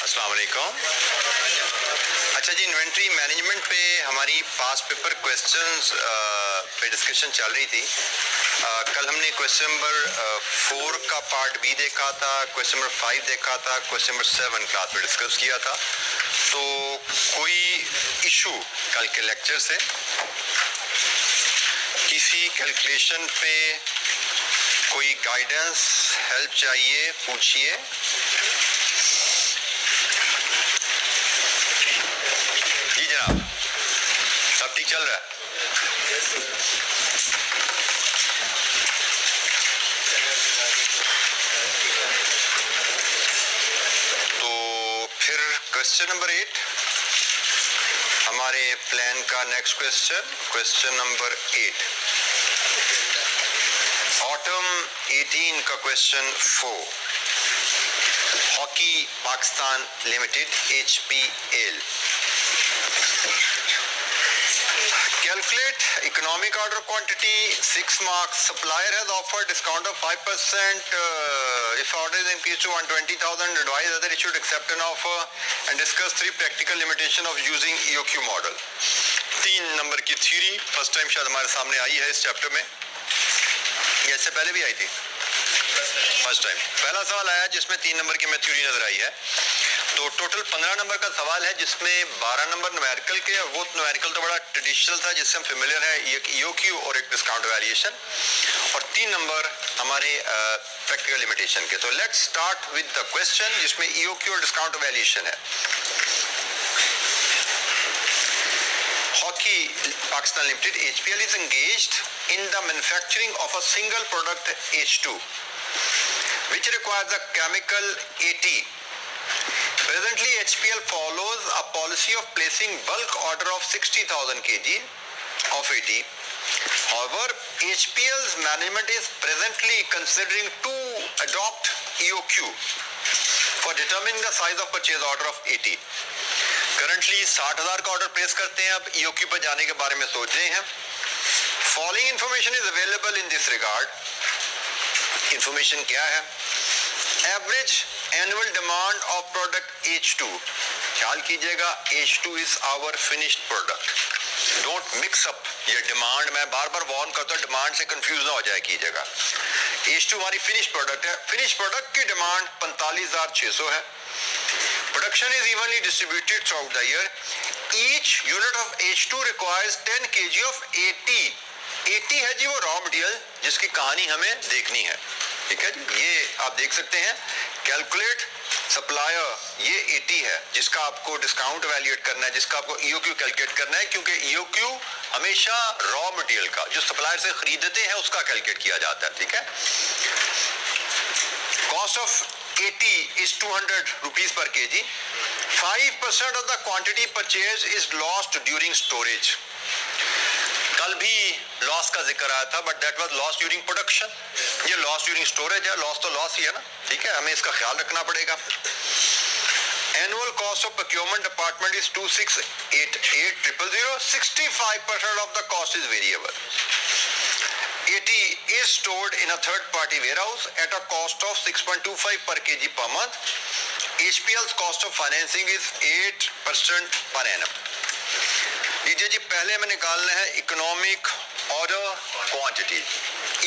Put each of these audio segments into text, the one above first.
अस्सलाम वालेकुम। अच्छा जी, इन्वेंट्री मैनेजमेंट पे हमारी पास पेपर क्वेश्चंस पे डिस्कशन चल रही थी। कल हमने क्वेश्चन नंबर 4 का पार्ट बी देखा था, क्वेश्चन नंबर 5 देखा था, क्वेश्चन नंबर 7 क्लास में डिस्कस किया था। तो कोई इशू कल के लेक्चर से, किसी कैलकुलेशन पे कोई गाइडेंस हेल्प चाहिए, पूछिए। जी जनाब, सब ठीक चल रहा है? तो फिर क्वेश्चन नंबर 8 हमारे प्लान का नेक्स्ट क्वेश्चन नंबर 8, ऑटम 18 का question 4, hockey Pakistan limited HPL। Calculate economic order quantity, 6 marks. Supplier has offered discount of 5%. If order is increased to 120,000, advise whether it should accept an offer and discuss 3 practical limitation of using EOQ model. 3 number की theory first time शायद हमारे सामने आई है इस chapter में, ये इससे पहले भी आई थी फर्स्ट टाइम। पहला सवाल आया जिसमें 3 नंबर की हमें थ्योरी नजर आई है। तो टोटल 15 नंबर का सवाल है जिसमें 12 नंबर न्यूमेरिकल के, वो न्यूमेरिकल तो बड़ा ट्रेडिशनल था जिससे हम फेमिलियर है, एक EOQ और एक डिस्काउंट वैल्यूएशन, और 3 नंबर हमारे प्रैक्टिकल लिमिटेशन के। तो let's start with the question जिसमें EOQ और डिस्काउंट वैल्यूएशन है। Hockey Pakistan limited HPL is engaged in the manufacturing of a single product H2 which requires a chemical AT. Presently, HPL follows a policy of placing bulk order of 60,000 kg of AT. However, HPL's management is presently considering to adopt EOQ for determining the size of purchase order of AT. Currently, 60,000 का order place करते हैं, अब EOQ पर जाने के बारे में सोच रहे हैं। Following information is available in this regard. Information क्या है? Average annual demand of product H2, ख्याल कीजिएगा H2 is our finished product. Don't mix up ये डिमांड, मैं बार बार वार्न करता हूँ डिमांड से कंफ्यूज ना हो जाए कीजिएगा। H2 हमारी फिनिश प्रोडक्ट है, फिनिश प्रोडक्ट की डिमांड 45,600 है। Production is evenly distributed throughout the year. Each unit of H2 requires 10 kg of AT. AT है जी वो रॉ मटेरियल जिसकी कहानी हमें देखनी है, ठीक है जी। ये आप देख सकते हैं, कैलकुलेट सप्लायर, ये AT है जिसका आपको डिस्काउंट वैल्यूएट करना है, जिसका आपको EOQ कैलकुलेट करना है, क्योंकि EOQ हमेशा रॉ मटेरियल का जो सप्लायर से खरीदते हैं उसका कैलकुलेट किया जाता है, ठीक है। Cost of AT is 200 rupees per kg. 5% of the quantity purchased is lost during storage. कल भी लॉस का जिक्र आया था, but that was loss during production, ये लॉस ड्यूरिंग स्टोरेज है, लॉस तो लॉस ही है ना, ठीक है, हमें इसका ख्याल रखना पड़ेगा। Annual cost of procurement department is 2688,000. 65% of the cost is variable. AT is stored in a third-party warehouse at a cost of 6.25 per kg per month. HPL's cost of financing is 8% per annum. लीजिए जी, पहले हमें निकालना है economic order quantity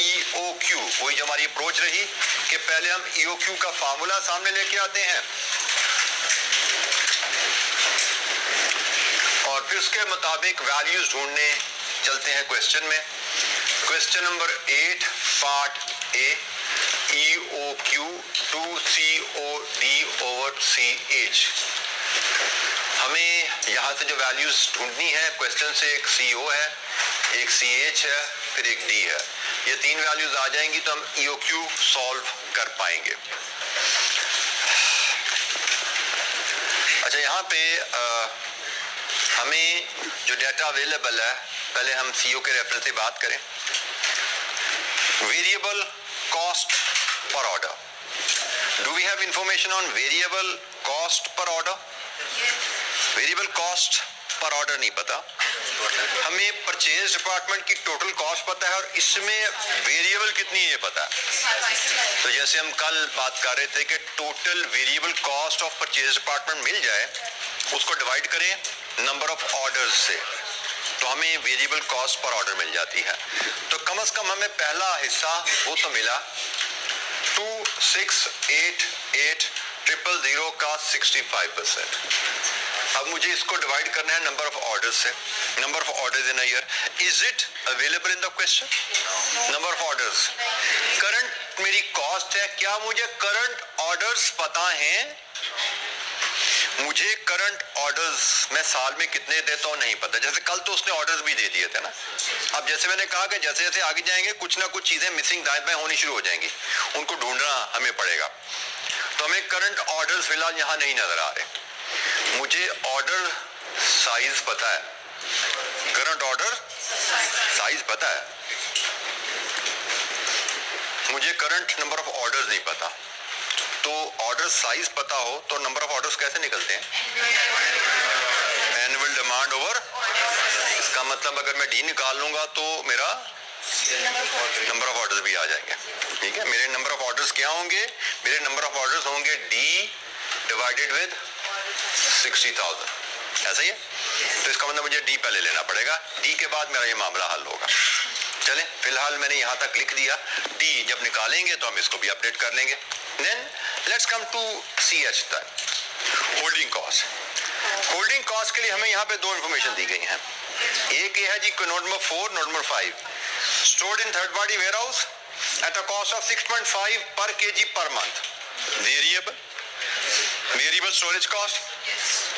EOQ, वही जो हमारी approach रही कि पहले हम EOQ का फार्मूला सामने लेके आते हैं और फिर उसके मुताबिक वैल्यूज ढूंढने चलते हैं क्वेश्चन में। Question number 8 part A, EOQ 2COD/CH। हमें यहाँ से जो वैल्यूज ढूंढनी है क्वेश्चन से, एक CO है, एक CH है, फिर एक D है। ये 3 वैल्यूज आ जाएंगी तो हम EOQ सॉल्व कर पाएंगे। अच्छा, यहाँ पे हमें जो डाटा अवेलेबल है, पहले हम CO के रेफरेंस से बात करें। Variable cost per order, do we have information on variable cost per order? Variable cost per order नहीं पता, हमें परचेज डिपार्टमेंट की टोटल कॉस्ट पता है और इसमें वेरिएबल कितनी है ये पता है। तो जैसे हम कल बात कर रहे थे कि total variable cost of purchase department मिल जाए, उसको डिवाइड करें नंबर ऑफ ऑर्डर्स से, तो हमें वेरिएबल कॉस्ट पर ऑर्डर मिल जाती है। तो कम से कम हमें पहला हिस्सा वो तो मिला 2688000 का 65%। अब मुझे इसको डिवाइड करना है नंबर ऑफ ऑर्डर्स से, number of orders in a year. Is it available in the question? Number of orders, current मेरी कॉस्ट है, क्या मुझे करंट ऑर्डर्स पता हैं? मुझे करंट ऑर्डर्स मैं साल में कितने देता हूं नहीं पता। जैसे कल तो उसने ऑर्डर्स भी दे दिए थे ना। अब जैसे मैंने कहा कि जैसे जैसे आगे जाएंगे कुछ ना कुछ चीजें मिसिंग दाएं बाएं होनी शुरू हो जाएंगी, उनको ढूंढना हमें पड़ेगा। तो हमें करंट ऑर्डर्स फिलहाल यहां नहीं नजर आ रहे। मुझे ऑर्डर साइज पता है, करंट ऑर्डर साइज पता है, मुझे करंट नंबर ऑफ ऑर्डर्स नहीं पता। तो ऑर्डर साइज पता हो तो नंबर ऑफ ऑर्डर्स कैसे निकलते हैं? एनुअल डिमांड ओवर, इसका मतलब अगर मैं डी निकाल लूंगा तो मेरा नंबर ऑफ ऑर्डर्स भी आ जाएंगे। ठीक है, मेरे नंबर ऑफ ऑर्डर्स क्या होंगे? मेरे नंबर ऑफ ऑर्डर्स होंगे डी डिवाइडेड विद 60,000, ऐसा ही है। तो इसका मतलब मुझे डी पहले लेना पड़ेगा, डी के बाद मेरा ये मामला हल होगा। चलें, फिलहाल मैंने यहाँ तक लिख दिया, डी जब निकालेंगे तो हम इसको भी अपडेट कर लेंगे। Then let's come to CH तक, होल्डिंग कॉस्ट। होल्डिंग कॉस्ट के लिए हमें यहाँ पे दो इंफॉर्मेशन दी गई हैं। एक ये है जी note number 4, note number 5, stored in third party warehouse at a cost of 6.5 पर kg per month, variable storage cost,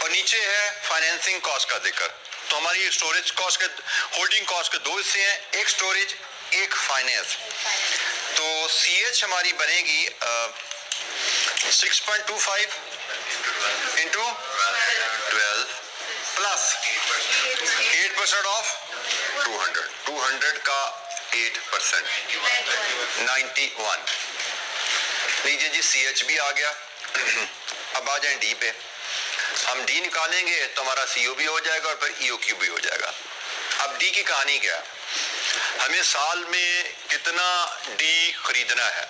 और नीचे है फाइनेंसिंग कॉस्ट का जिक्र। तो हमारी स्टोरेज कॉस्ट के, होल्डिंग कॉस्ट के दो हिस्से हैं, एक स्टोरेज एक फाइनेंस। तो CH हमारी बनेगी 6.25 इंटू 12 प्लस 8% ऑफ 200 का 8%, 91। लीजिए जी CH भी आ गया। अब आ जाए D पे, हम D निकालेंगे तो हमारा CO भी हो जाएगा और फिर EOQ भी हो जाएगा। अब D की कहानी क्या है? हमें साल में कितना D खरीदना है,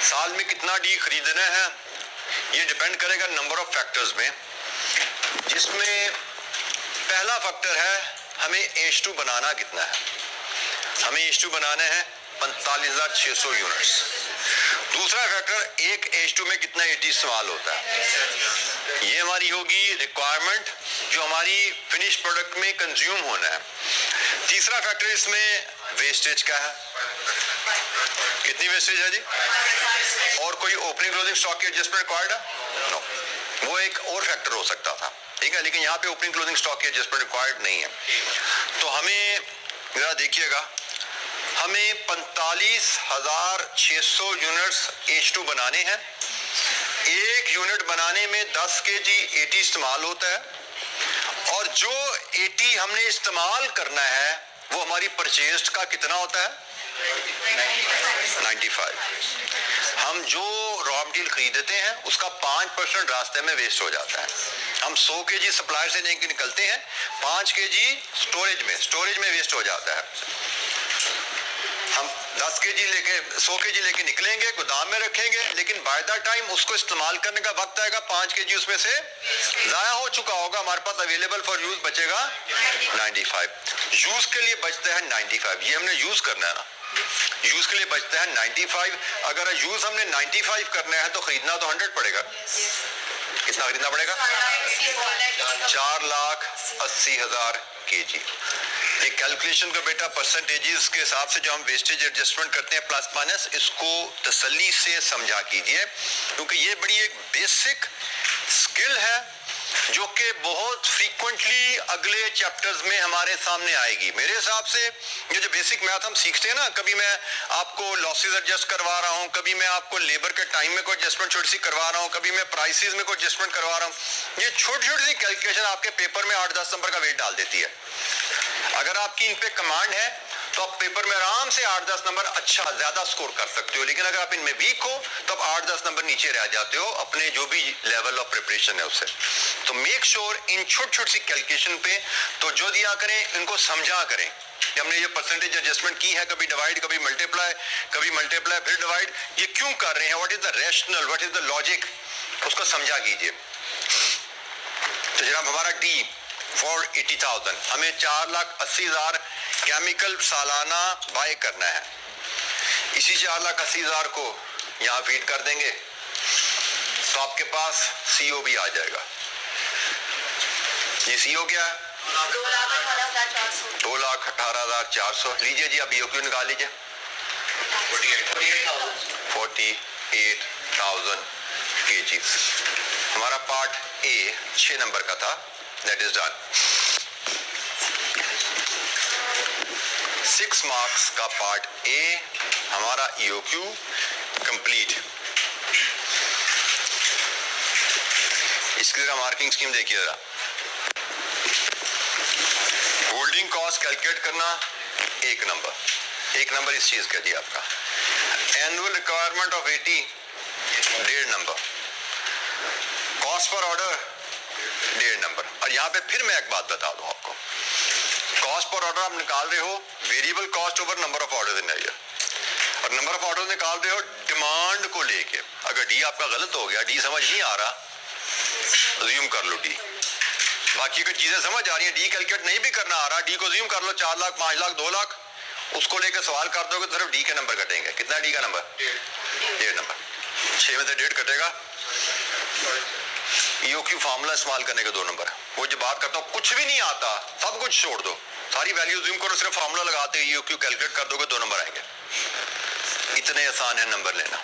साल में कितना D खरीदना है, ये डिपेंड करेगा नंबर ऑफ फैक्टर्स में, जिसमें पहला फैक्टर है हमें H2 बनाना कितना है। हमें H2 बनाना है 45,600 यूनिट्स। दूसरा फैक्टर एक H2 में कितना AT इस्तेमाल होता है, ये हमारी होगी रिक्वायरमेंट जो हमारी फिनिश प्रोडक्ट में कंज्यूम होना है। तीसरा फैक्टर इसमें वेस्टेज का है, कितनी वेस्टेज है जी, और कोई ओपनिंग क्लोजिंग स्टॉक की एडजस्टमेंट रिक्वायर्ड है? नो, वो एक और फैक्टर हो सकता था। ठीक है, लेकिन यहाँ पे ओपनिंग क्लोजिंग स्टॉक की एडजस्टमेंट रिक्वायर्ड नहीं है। तो हमें जरा देखिएगा, हमें 45,600 यूनिट्स H2 बनाने हैं। एक यूनिट बनाने में 10 kg AT इस्तेमाल होता है, और जो AT हमने इस्तेमाल करना है वो हमारी परचेज्ड का कितना होता है? 95। हम जो रॉ मटेरियल खरीदते हैं उसका 5% रास्ते में वेस्ट हो जाता है। हम 100 kg सप्लायर से लेके निकलते हैं, 5 kg स्टोरेज में वेस्ट हो जाता है। हम 10 kg लेके 100 kg लेके निकलेंगे, गोदाम में रखेंगे, लेकिन बाय द टाइम उसको इस्तेमाल करने का वक्त आएगा 5 kg उसमें से जाया हो चुका होगा, हमारे पास अवेलेबल फॉर यूज बचेगा 95। यूज के लिए बचता है 95, ये हमने यूज करना है ना, यूज के लिए बचता है 95। अगर यूज हमने 95 करना है तो खरीदना तो 100 पड़ेगा। कितना खरीदना पड़ेगा? 4,80,000 kg। एक कैलकुलेशन को बेटा परसेंटेजेस के हिसाब से जो हम वेस्टेज एडजस्टमेंट करते हैं प्लस माइनस, इसको तसल्ली से समझा कीजिए, क्योंकि ये बड़ी एक बेसिक स्किल है जो कि बहुत फ्रीक्वेंटली अगले चैप्टर्स में हमारे सामने आएगी। मेरे हिसाब से ये जो बेसिक मैथ हम सीखते हैं ना, कभी मैं आपको लॉसेस एडजस्ट करवा रहा हूँ, कभी मैं आपको लेबर के टाइम में कोई एडजस्टमेंट छोटी सी करवा रहा हूँ, कभी मैं प्राइसेस में कोई एडजस्टमेंट करवा रहा हूँ, ये छोटी छोटी सी कैलकुलेशन आपके पेपर में 8-10 नंबर का वेट डाल देती है। अगर आपकी इन पे कमांड है तो आप पेपर में आराम से 8-10 नंबर अच्छा ज्यादा स्कोर कर सकते हो। लेकिन अगर आप इनमें वीक हो तो आप 8-10 नंबर नीचे रह जाते हो अपने जो भी लेवल ऑफ प्रिपरेशन है उससे। तो मेक श्योर इन छोटी छोटी सी कैलकुलेशन पे तो जो दिया करें इनको समझा करें कि हमने ये परसेंटेज एडजस्टमेंट की है, कभी डिवाइड कभी मल्टीप्लाई फिर डिवाइड, ये क्यों कर रहे हैं, what is the rational, what is the logic, उसको समझा कीजिए। तो जनाब हमारा डी फॉर 80,000 हमें 4,80,000 केमिकल सालाना बाय करना है। इसी 4,80,000 को यहां फीड कर देंगे तो आपके पास सीओ भी आ जाएगा। ये सीओ क्या है? 2,18,400। लीजिए जी, अब ईओक्यू निकाल लीजिए। 48,000 kgs। हमारा पार्ट ए 6 नंबर का था, दैट इज डन। 6 मार्क्स का पार्ट ए हमारा ईओक्यू कंप्लीट। इसकी जरा मार्किंग स्कीम देखिए जरा। होल्डिंग कॉस्ट कैलकुलेट करना 1 नंबर इस चीज का जी आपका। Annual requirement of 80 1.5 number. Cost per order 1.5 number. और यहाँ पे फिर मैं एक बात बता दूं आपको, कॉस्ट पर ऑर्डर आप निकाल रहे हो variable cost over number of order in year, और नंबर ऑफ ऑर्डर निकाल रहे हो डिमांड को लेके। अगर डी आपका गलत हो गया, डी समझ नहीं आ रहा, अज्यूम कर लो डी। बाकी की चीजें समझ आ रही है, डी कैलकुलेट नहीं भी करना आ रहा, डी को अज्यूम कर लो 4 लाख 5 लाख 2 लाख, उसको लेकर सवाल कर दोगे तो सिर्फ डी के नंबर कटेंगे। कितना डी का नंबर? 1.5 नंबर। 6 में से 1.5 कटेगा। ईओक्यू फार्मूला इस्तेमाल करने के 2 नंबर। वो जो बात करता हूँ कुछ भी नहीं आता, सब कुछ छोड़ दो, सारी वैल्यू ज़ूम करो, सिर्फ फार्मूला लगाते ही ईओक्यू कैलकुलेट कर दोगे 2 नंबर आएंगे। इतने आसान है नंबर लेना,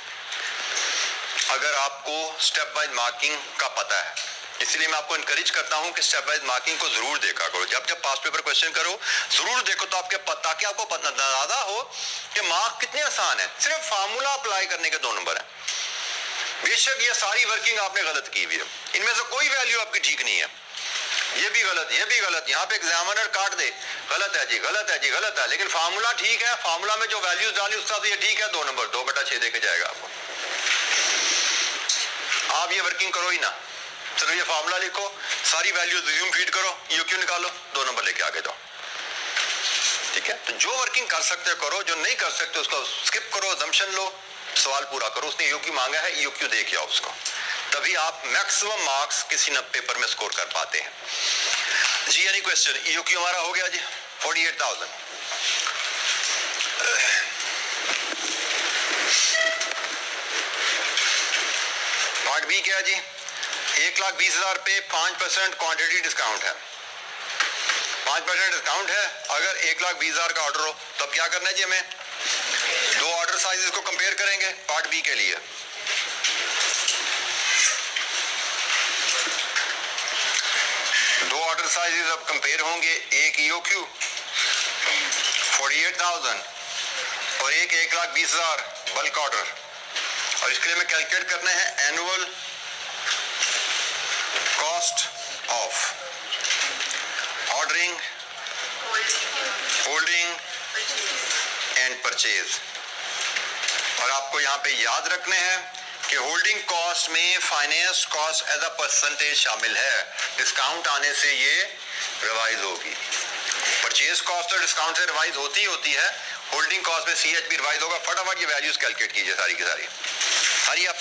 अगर आपको स्टेप वाइज मार्किंग का पता है। इसलिए मैं आपको इनकरेज करता हूं कि स्टेप वाइज मार्किंग को जरूर देखा करो। जब पास पेपर क्वेश्चन करो जरूर देखो, तो आपके पता कि आपको पता अंदाजा हो कि मार्क कितने आसान है। सिर्फ फार्मूला अप्लाई करने के 2 नंबर है। बेशक ये सारी वर्किंग आपने गलत की हुई है, इनमें से कोई वैल्यू आपकी ठीक नहीं है, ये भी गलत, ये भी गलत। यहाँ पे एग्जामिनर काट दे गलत है जी, गलत है जी, गलत है, लेकिन फार्मूला ठीक है, फार्मूला में जो वैल्यूज डाली उसका तो ये ठीक है, 2 नंबर 2/6 देके जाएगा आपको। आप ये वर्किंग करो ही ना, सिर्फ ये फार्मूला लिखो, सारी वैल्यूज रिज्यूम फीड करो, ईओक्यू निकालो, 2 नंबर लेके आगे जाओ। ठीक है, तो जो वर्किंग कर सकते हो करो, जो नहीं कर सकते उसको स्किप करो, assumption लो, सवाल पूरा करो। उसने ईओक्यू मांगा है, ईओक्यू दे के आओ उसको, तभी आप मैक्सिमम मार्क्स किसी न पेपर में स्कोर कर पाते हैं जी। Any question? ईओक्यू हमारा हो गया जी 48,000। पार्ट बी क्या है जी? 1,20,000 पे 5% क्वांटिटी डिस्काउंट है, 5% डिस्काउंट है। अगर 1,20,000 का ऑर्डर हो तब क्या करना है जी? हमें 2 ऑर्डर साइजेस को कंपेयर करेंगे पार्ट बी के लिए। दो ऑर्डर साइजेस अब कंपेयर होंगे, एक ईओक्यू 48,000 और एक 1,20,000 बल्क ऑर्डर। और इसके लिए हमें कैलकुलेट करना है annual cost of ordering, holding and purchase. और आपको यहाँ पे याद रखने हैं कि होल्डिंग कॉस्ट में finance cost as a percentage शामिल है, डिस्काउंट आने से ये रिवाइज होगी। परचेज कॉस्ट तो डिस्काउंट से रिवाइज होती है, होल्डिंग कॉस्ट में सीएचबी रिवाइज होगा। फटाफट ये वैल्यूज कैलकुलेट कीजिए सारी की सारी। Hurry up.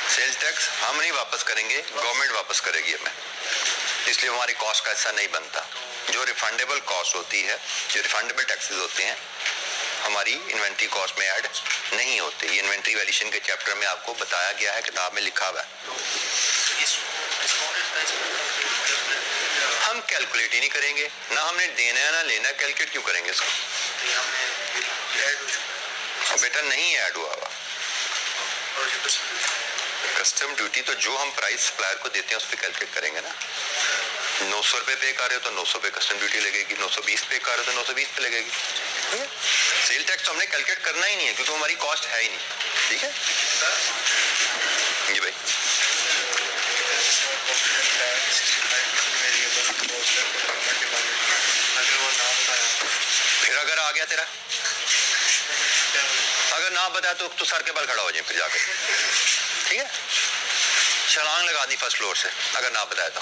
सेल टैक्स हम नहीं वापस करेंगे, गवर्नमेंट वापस करेगी हमें, इसलिए हमारी कॉस्ट का हिस्सा नहीं बनता। जो रिफंडेबल कॉस्ट होती है, जो रिफंडेबल टैक्सेस होते हैं, हमारी इन्वेंट्री कॉस्ट में ऐड नहीं होते। ये इन्वेंट्री वैल्यूएशन के चैप्टर में आपको बताया गया है, किताब में लिखा हुआ है। हम कैलकुलेट ही नहीं करेंगे, ना हमने देना है ना लेना, कैलकुलेट क्यों करेंगे इसको? बेटा नहीं ऐड हुआ हुआ कस्टम ड्यूटी, तो जो हम प्राइस सप्लायर को देते हैं उस पर कैलकुलेट करेंगे ना। 900 रुपए पे कर रहे हो तो 900 पे कस्टम ड्यूटी लगेगी, 920 पे कर रहे हो तो 920 पे लगेगी। सेल टैक्स तो हमने कैलकुलेट करना ही नहीं है, क्योंकि हमारी कॉस्ट है ही नहीं। ठीक है जी भाई। फिर अगर आ गया तेरा, अगर ना बताया तो सर के बल खड़ा हो जाए फिर जाकर, ठीक है? छलांग लगा दी फर्स्ट फ्लोर से अगर ना बताया तो।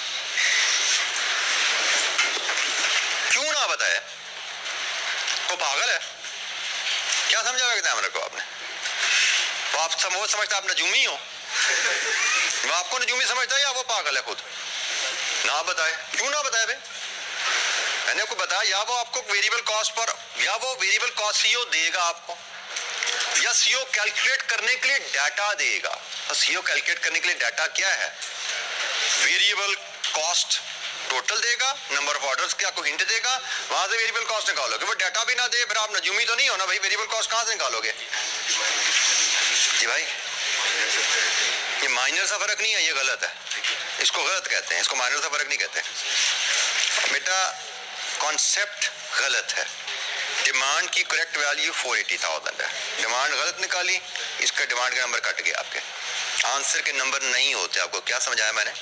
क्यों ना बताया? वो पागल है क्या? समझा एग्जामिनर को आपने? वो आप समझता आप नजूमी हो? वो आपको नजूमी समझता है या वो पागल है खुद? ना बताए, क्यों ना बताए भाई? मैंने आपको बताया, या वो आपको वेरिएबल कॉस्ट पर, या वो वेरिएबल कॉस्ट सीईओ देगा आपको, या सीईओ कैलकुलेट करने के लिए डाटा देगा। और सीईओ कैलकुलेट करने के लिए डाटा क्या है? वेरिएबल कॉस्ट टोटल देगा, नंबर ऑफ ऑर्डर्स के आपको हिंट देगा, वहां से वेरिएबल कॉस्ट निकालोगे। वो डाटा भी ना दे फिर आप नजूमी तो नहीं हो ना भाई, वेरिएबल कॉस्ट कहां से निकालोगे? जी भाई, ये माइनर सा फर्क नहीं है, ये गलत है, इसको गलत कहते हैं, इसको माइनर सा फर्क नहीं कहते बेटा। कॉन्सेप्ट गलत है। डिमांड की करेक्ट वैल्यू 480,000 है, डिमांड गलत निकाली, इसका डिमांड का नंबर कट गया आपके। आंसर के नंबर नहीं होते, आपको क्या समझाया मैंने?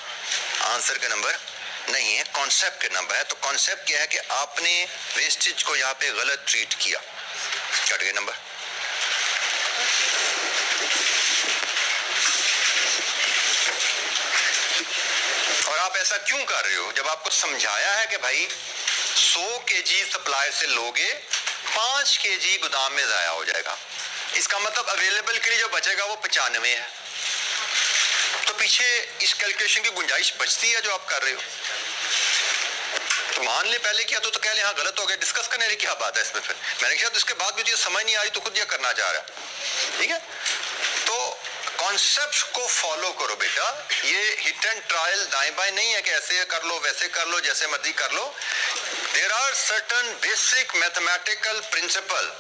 आंसर के नंबर नहीं है, कॉन्सेप्ट के नंबर है। तो कॉन्सेप्ट क्या है कि आपने वेस्टेज को यहाँ पे गलत ट्रीट किया, कट गए नंबर। और आप ऐसा क्यों कर रहे हो? जब आपको समझाया है कि भाई 100 kg सप्लायर से लोगे, 5 kg गोदाम में जाया हो जाएगा, इसका मतलब अवेलेबल के लिए जो बचेगा वो 95 है। तो पीछे इस कैलकुलेशन की गुंजाइश बचती है जो आप कर रहे हो। तो मान ले पहले किया तो कह ले हाँ गलत हो गया, डिस्कस करने की क्या बात है इसमें? फिर मैंने कहा इसके बाद भी तुझे समझ नहीं आ रही तो खुद ये करना चाह रहा है, ठीक है? तो कॉन्सेप्ट को फॉलो करो बेटा। ये हिट एंड ट्रायल दाएं बाएं नहीं है कि ऐसे कर लो वैसे कर लो जैसे मर्जी कर लो। There are certain basic mathematical principle,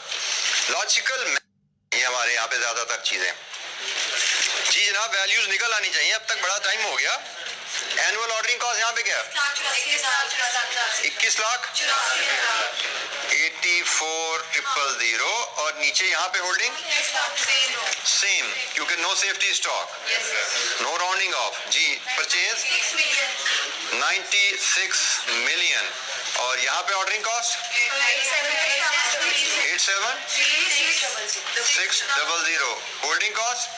logical, ये हमारे यहाँ पे ज्यादातर चीजें। जी जनाब, वैल्यूज निकल आनी चाहिए, अब तक बड़ा टाइम हो गया। एनुअल ऑर्डरिंग कॉस्ट यहाँ पे क्या है? 21 लाख 84,000 और नीचे यहाँ पे होल्डिंग सेम, क्योंकि no safety stock, no rounding off. जी परचेज 96 मिलियन और यहाँ पे ऑर्डरिंग कॉस्ट 87,600, होल्डिंग कॉस्ट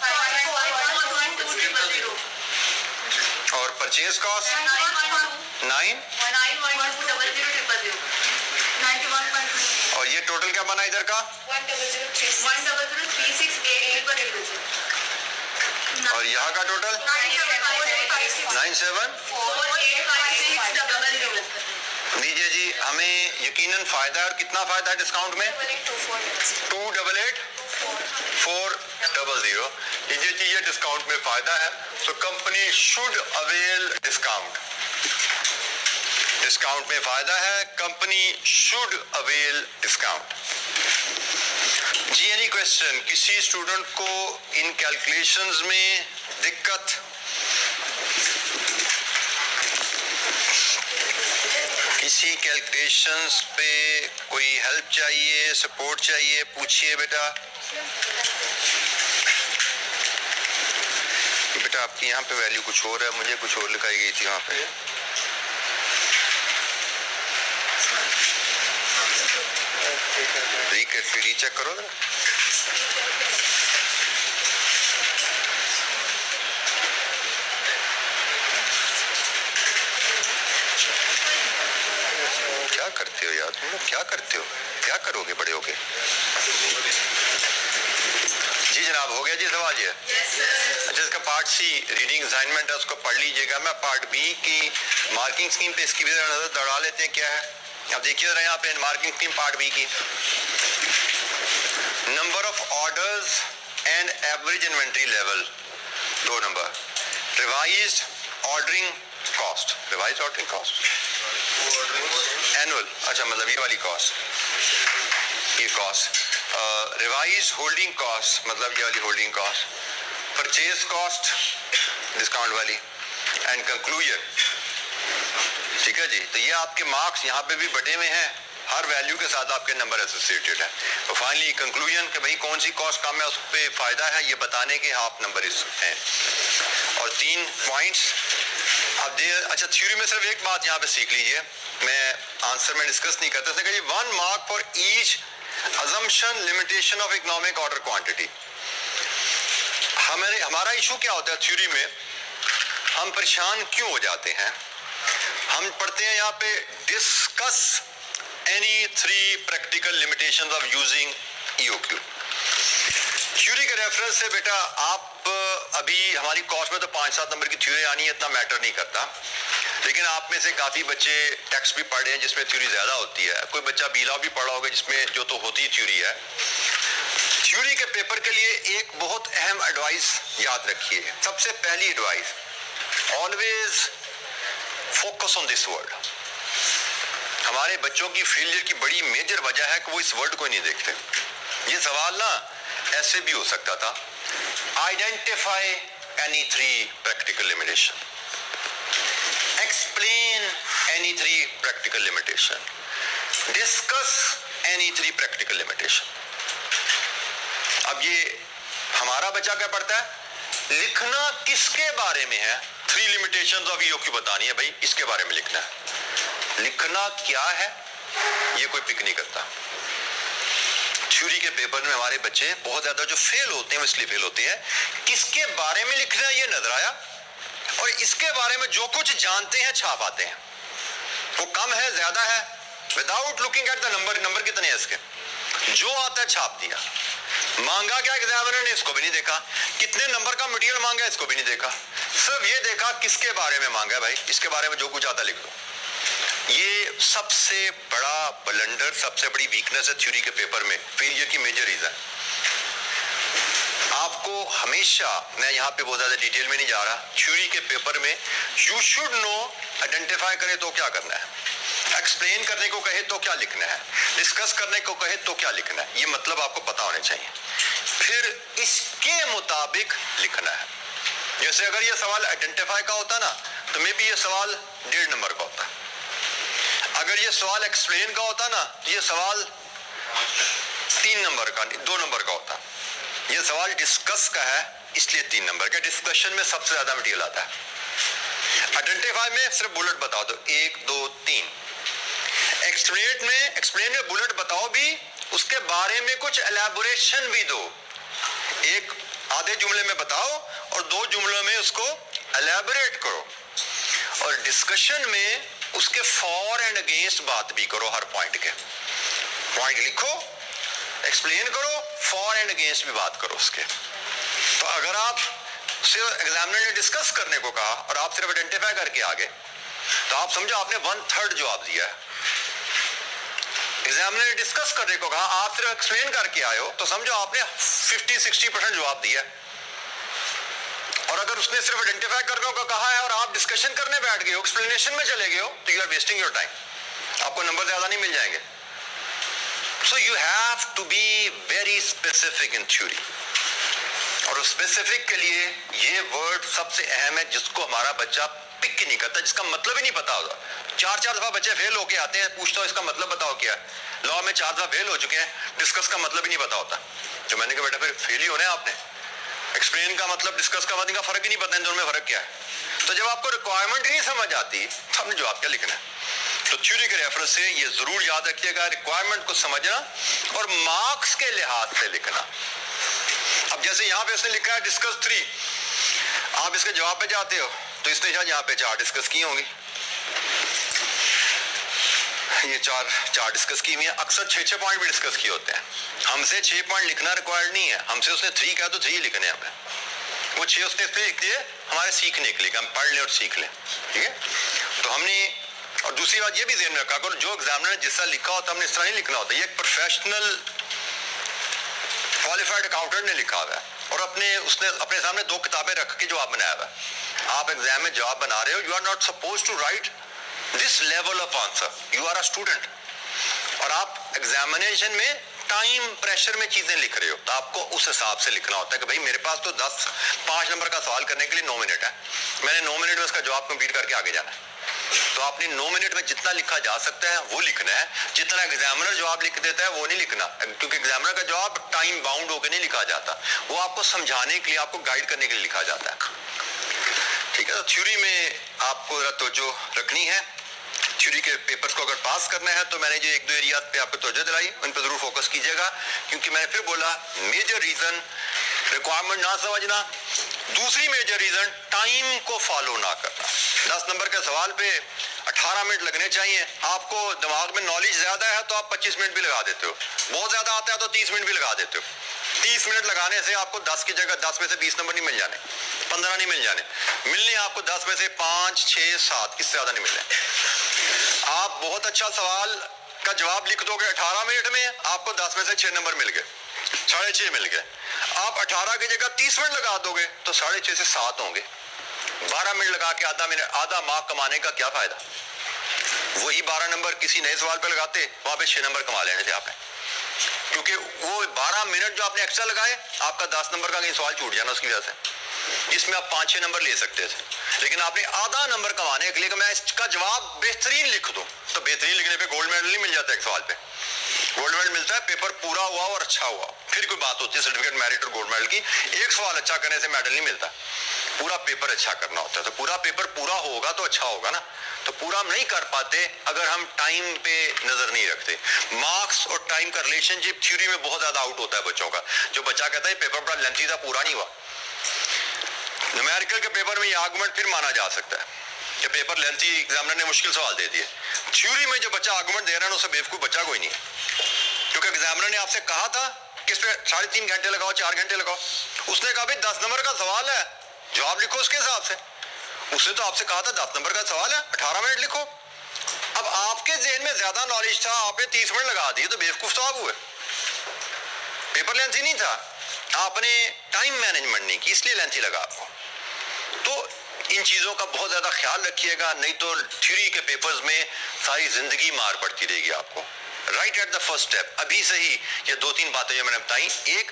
और परचेज कॉस्ट 9 और ये टोटल क्या बना इधर का? 100,3688 और यहाँ का टोटल 97। दीजिए जी, हमें यकीनन फायदा है। और कितना फायदा है डिस्काउंट में? 288,400। दीजिए जी, ये डिस्काउंट में फायदा है, तो company should avail discount. Discount में फायदा है, कंपनी शुड अवेल डिस्काउंट। जी एनी क्वेश्चन? किसी स्टूडेंट को इन कैलकुलेशंस में दिक्कत? किसी कैलकुलेशंस पे कोई हेल्प चाहिए, सपोर्ट चाहिए? पूछिए बेटा। बेटा आपकी यहाँ पे वैल्यू कुछ और है, मुझे कुछ और लिखाई गई थी वहाँ पे। रीचेक करो ना। क्या करते हो यार तुम लोग, क्या करते हो? क्या करोगे बड़े होके? जी जनाब, हो गया जी सवाल ये? अच्छा, इसका पार्ट सी रीडिंग असाइनमेंट है, उसको पढ़ लीजिएगा। मैं पार्ट बी की मार्किंग स्कीम पे इसकी भी नजर दौड़ा लेते हैं क्या है। अब देखिए जरा यहाँ पे मार्किंग स्कीम पार्ट बी की, number of orders and average inventory level 2 number, revised ordering cost, revised ordering cost annual, अच्छा मतलब ये वाली कॉस्ट, ये कॉस्ट, रिवाइज्ड होल्डिंग कॉस्ट मतलब ये वाली holding cost, purchase cost discount वाली, एंड कंक्लूजन। ठीक है जी, तो ये आपके मार्क्स यहाँ पे भी बटे हुए हैं, हर वैल्यू के साथ आपके नंबर एसोसिएटेड है। तो फाइनली कंक्लूजन कि भाई कौन सी कॉस्ट कम है उस पर फायदा है, ये बताने के हाफ नंबर हैं। और 3 पॉइंट्स अब अच्छा थ्योरी में सिर्फ एक बात यहाँ पे सीख लीजिए, मैं आंसर में डिस्कस नहीं करता था कि 1 mark for each assumption limitation of economic order quantity। हमारा इशू क्या होता है थ्योरी में, हम परेशान क्यों हो जाते हैं, हम पढ़ते हैं यहाँ पे discuss any 3 practical limitations of using EOQ। Theory के रेफरेंस से बेटा आप अभी हमारी कॉस्ट में तो 5-7 नंबर की थ्योरी आनी है, इतना मैटर नहीं करता, लेकिन आप में से काफी बच्चे टेक्स्ट भी पढ़े हैं जिसमें थ्योरी ज्यादा होती है, कोई बच्चा बीला भी पढ़ा होगा जिसमें जो तो होती थ्योरी है। थ्योरी के पेपर के लिए एक बहुत अहम एडवाइस याद रखिए, सबसे पहली advice, always focus on this word. हमारे बच्चों की फेलियर की बड़ी मेजर वजह है कि वो इस वर्ड को नहीं देखते। ये सवाल ना ऐसे भी हो सकता था, identify any 3 practical limitation, explain any 3 practical limitation, discuss any 3 practical limitation। अब ये हमारा बच्चा क्या पढ़ता है, लिखना किसके बारे में है, 3 limitations of EOQ बतानी है भाई, इसके बारे में लिखना है। लिखना क्या है ये कोई पिक नहीं करता। थ्योरी के पेपर में हमारे बच्चे बहुत ज्यादा जो फेल होते हैं वो इसलिए फेल होते हैं, किसके बारे में लिखना है ये नजर आया, और इसके बारे में जो कुछ जानते हैं छाप आते हैं, वो कम है ज्यादा है, without looking at the number कितने हैं इसके, जो आता है छाप दिया। मांगा क्या एग्जामिनर ने, इसको भी नहीं देखा, कितने नंबर का मटेरियल मांगा इसको भी नहीं देखा, सिर्फ ये देखा किसके बारे में मांगा भाई, इसके बारे में जो कुछ आता लिख दो। ये सबसे बड़ा ब्लंडर, सबसे बड़ी वीकनेस है थ्योरी के पेपर में, फेलियर की मेजर रीजन। आपको हमेशा, मैं यहाँ पे बहुत ज्यादा डिटेल में नहीं जा रहा, थ्योरी के पेपर में यू शुड नो, आइडेंटिफाई करे तो क्या करना है, एक्सप्लेन करने को कहे तो क्या लिखना है, डिस्कस करने को कहे तो क्या लिखना है, ये मतलब आपको पता होने चाहिए, फिर इसके मुताबिक लिखना है। जैसे अगर ये सवाल आइडेंटिफाई का होता ना तो मे बी ये सवाल 1.5 नंबर का होता, अगर ये सवाल एक्सप्लेन का होता ना ये सवाल 3 नंबर का, 2 नंबर का होता। ये सवाल डिस्कस का है इसलिए 3 नंबर का, डिस्कशन में सबसे ज्यादा मटेरियल आता है। आइडेंटिफाई में सिर्फ बुलेट बताओ दो, 1 2 3। एक्सप्लेन में बुलेट बताओ भी, उसके बारे में कुछ एलैबोरेशन भी दो, एक आधे जुमले में बताओ और 2 जुमलों में उसको एलैबोरेट करो, और डिस्कशन में उसके फॉर एंड अगेंस्ट बात भी करो, हर पॉइंट के पॉइंट लिखो, एक्सप्लेन करो, फॉर एंड अगेंस्ट भी बात करो उसके। तो अगर आप सिर्फ एग्जामिनर ने डिस्कस करने को कहा और आप सिर्फ आइडेंटिफाई करके आ गए तो आप समझो आपने 1/3 जवाब दिया है। एग्जामिनर ने डिस्कस करने को कहा, आप सिर्फ एक्सप्लेन करके आए हो तो समझो आपने 50-60% जवाब दिया है। और अगर उसने सिर्फ आइडेंटिफाई करने को कहा है और आप डिस्कशन करने बैठ गए हो, एक्सप्लेनेशन में चले गए हो, तो you are wasting your time, आपको नंबर ज्यादा नहीं मिल जाएंगे। So you have to be very specific in theory, और स्पेसिफिक के लिए ये वर्ड सबसे अहम है जिसको हमारा बच्चा पिक ही नहीं करता, जिसका मतलब ही नहीं पता होता। 4 दफा बच्चे फेल होके आते हैं, पूछता हूँ इसका मतलब बताओ क्या है, लॉ में 4 दफा फेल हो चुके हैं, डिस्कस का मतलब ही नहीं पता होता। तो मैंने कहा बेटा फिर फेल ही होना है आपने, एक्सप्लेन का मतलब डिस्कस का मतलब का फर्क ही नहीं पता, इन दोनों में फर्क क्या है। तो जब आपको रिक्वायरमेंट ही नहीं समझ आती तो आपने जवाब क्या लिखना है। तो थ्योरी के रेफरेंस से ये जरूर याद रखिएगा, रिक्वायरमेंट को समझना और मार्क्स के लिहाज से लिखना। अब जैसे यहाँ पे इसने लिखा है डिस्कस 3, आप इसके जवाब पे जाते हो तो इसने शायद यहाँ पे 4 डिस्कस की होंगी, ये 4 डिस्कस की हुई है, अक्सर 6 पॉइंट भी डिस्कस किए होते हैं। हमसे 6 पॉइंट लिखना रिक्वायर्ड नहीं है, हमसे उसने 3 कहा तो 3 लिखने हैं, वो 6 उसने इसलिए लिख दिए हमारे सीखने के लिए, हम पढ़ लें और सीख लें, ठीक है। तो हमने, और दूसरी बात ये भी ध्यान में रखा करो, जो एग्जामिनर ने जिस तरह लिखा होता हमने इस तरह नहीं लिखना होता, ये एक प्रोफेशनल क्वालिफाइड अकाउंटेंट ने लिखा हुआ है और उसने अपने सामने 2 किताबें रख के जवाब बनाया हुआ है। आप एग्जाम में जवाब बना रहे हो, you are not suppose to write this level of answer, you are a student, और आप एग्जामिनेशन में टाइम प्रेशर में चीजें लिख रहे हो तो आपको उस हिसाब से लिखना होता है कि भाई मेरे पास तो 5 नंबर का सवाल करने के लिए 9 मिनट है, मैंने 9 मिनट में उसका जवाब कंप्लीट करके आगे जाना है। तो आपने 9 मिनट में जितना लिखा जा सकता है वो लिखना है, जितना एग्जामिनर जवाब लिख देता है वो नहीं लिखना, क्योंकि एग्जामिनर का जवाब टाइम बाउंड होकर नहीं लिखा जाता, वो आपको समझाने के लिए, आपको गाइड करने के लिए लिखा जाता है। ठीक है, तो थ्योरी में आपको तवज्जो रखनी है। थ्योरी के पेपर्स को अगर पास करना है तो मैंने जो 1-2 एरिया पे आपको तवज्जो दिलाई, उन पर जरूर फोकस कीजिएगा, क्योंकि मैंने फिर बोला मेजर रीजन रिक्वायरमेंट ना समझना, दूसरी मेजर रीजन टाइम को फॉलो ना करना। 10 नंबर के सवाल पे 18 मिनट लगने चाहिए, आपको दिमाग में नॉलेज ज्यादा है तो आप 25 मिनट भी लगा देते हो, बहुत ज्यादा आता है तो 30 मिनट भी लगा देते हो। 30 मिनट लगाने से आपको 10 की जगह 10 में से 20 नंबर नहीं मिल जाने, 15 नहीं मिल जाने, मिलने आपको 10 में से 5, 6, 7, इससे ज्यादा नहीं मिलने। आप बहुत अच्छा सवाल का जवाब लिख दोगे 18 मिनट में, आपको 10 में से 6 नंबर मिल गए, 6.5 मिल गए। आप 18 की जगह 30 मिनट लगा दोगे तो 6.5 से 7 होंगे। 12 मिनट लगा के आधा मार्क कमाने का क्या फायदा? वही 12 नंबर किसी नए सवाल पे लगाते, वहां पे 6 नंबर कमा लेने थे आपने, क्योंकि वो 12 मिनट जो आपने एक्स्ट्रा लगाए, आपका 10 नंबर का कहीं सवाल छूट जाना उसकी वजह से, जिसमें आप 5-6 नंबर ले सकते थे। लेकिन आपने आधा नंबर कमाने के लिए कि मैं इसका जवाब बेहतरीन लिख दूं, तो बेहतरीन लिखने पे गोल्ड मेडल नहीं मिल जाता एक सवाल पे, गोल्ड मेडल मिलता है पेपर पूरा हुआ और अच्छा हुआ, फिर कोई बात होती है सर्टिफिकेट मेरिट और गोल्ड मेडल की। एक सवाल अच्छा करने से मेडल नहीं मिलता, पूरा पेपर अच्छा करना होता है। तो पूरा पेपर पूरा होगा तो अच्छा होगा ना, तो पूरा हम नहीं कर पाते अगर हम टाइम पे नजर नहीं रखते। मार्क्स और टाइम का रिलेशनशिप थ्योरी में बहुत ज्यादा आउट होता है बच्चों का। जो बच्चा कहता है पेपर बड़ा लेंथी था, पूरा नहीं हुआ। न्यूमेरिकल के पेपर में ये आर्गुमेंट फिर माना जा सकता है कि पेपर लेंथी, एग्जामिनर ने मुश्किल सवाल दे दिए। थ्योरी में जो बच्चा आर्गुमेंट दे रहा है उसे बेवकूफ बच्चा कोई नहीं है, क्योंकि एग्जामिनर ने आपसे कहा था कि इस पे 3.5 घंटे लगाओ, 4 घंटे लगाओ। उसने कहा भाई 10 नंबर का सवाल है, जवाब लिखो उसके हिसाब से। उसने तो आपसे कहा था 10 नंबर का सवाल है, 18 मिनट लिखो। अब आपके जेहन में ज्यादा नॉलेज था, आपने 30 मिनट लगा दिए, तो बेवकूफ तो आप हुए। पेपर लेंथी नहीं था, आपने टाइम मैनेजमेंट नहीं की, इसलिए लेंथी लगा आपको। तो इन चीजों का बहुत ज्यादा ख्याल रखिएगा, नहीं तो थ्योरी के पेपर्स में सारी जिंदगी मार पड़ती रहेगी आपको। Right at the first step, अभी से ही ये 2-3 बातें जो मैंने बताई, एक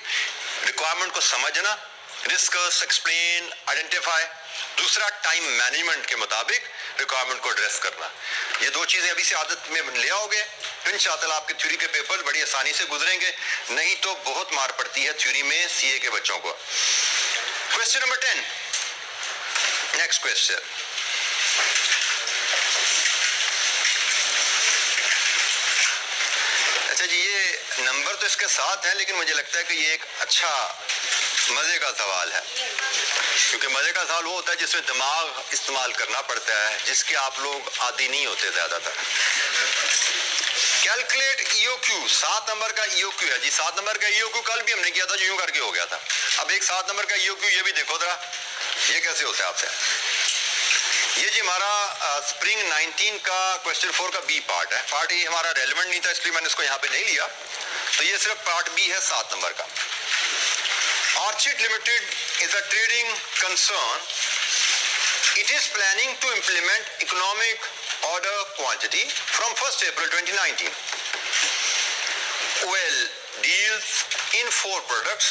रिक्वायरमेंट को समझना, डिस्कस, एक्सप्लेन, आइडेंटिफाई, दूसरा टाइम मैनेजमेंट के मुताबिक रिक्वायरमेंट को एड्रेस करना। ये 2 चीजें अभी से आदत में ले आओगे तो इंशाअल्लाह आपके थ्योरी के पेपर बड़ी आसानी से गुजरेंगे, नहीं तो बहुत मार पड़ती है थ्योरी में सीए के बच्चों को। Question number 10, next question. अच्छा जी, ये नंबर तो इसके साथ है, लेकिन मुझे लगता है कि ये एक अच्छा मजे का सवाल है, क्योंकि मजे का सवाल वो होता है जिसमें दिमाग इस्तेमाल करना पड़ता है, जिसके आप लोग आदी नहीं होते ज्यादातर। कैलकुलेट ईओक्यू, 7 नंबर का ईओक्यू है जी। 7 नंबर का ईओक्यू कल भी हमने किया था, जो यूं करके हो गया था। अब एक 7 नंबर का ईओक्यू ये भी देखो जरा, ये कैसे होता है आपसे। ये जी हमारा स्प्रिंग 19 का क्वेश्चन 4 का बी पार्ट है। पार्ट ए हमारा रेलेवेंट नहीं था, इसलिए मैंने इसको यहाँ पे नहीं लिया, तो ये सिर्फ पार्ट बी है 7 नंबर का। Orchid Limited is a trading concern. It is planning to implement economic order quantity from 1st April 2019. OL deals in 4 products,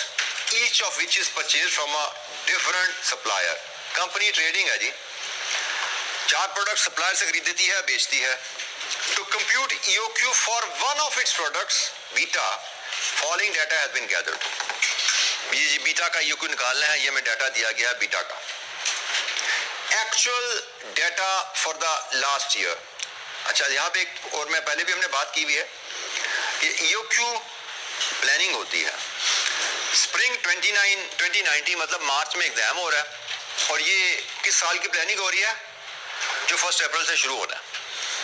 each of which is purchased from a different supplier. Company trading है जी, 4 product supplier से खरीदती है, बेचती है। To compute EOQ for one of its products, beta, following data has been gathered. ये जी beta का EOQ निकालना है, ये में डाटा दिया गया है बीटा का। Actual data for the last year. अच्छा, यहाँ पे एक और मैं पहले भी हमने बात की हुई है, ये EOQ प्लानिंग होती है। स्प्रिंग 2019 मतलब मार्च में एग्जाम हो रहा है, और ये किस साल की प्लानिंग हो रही है? जो 1 अप्रैल से शुरू होना है,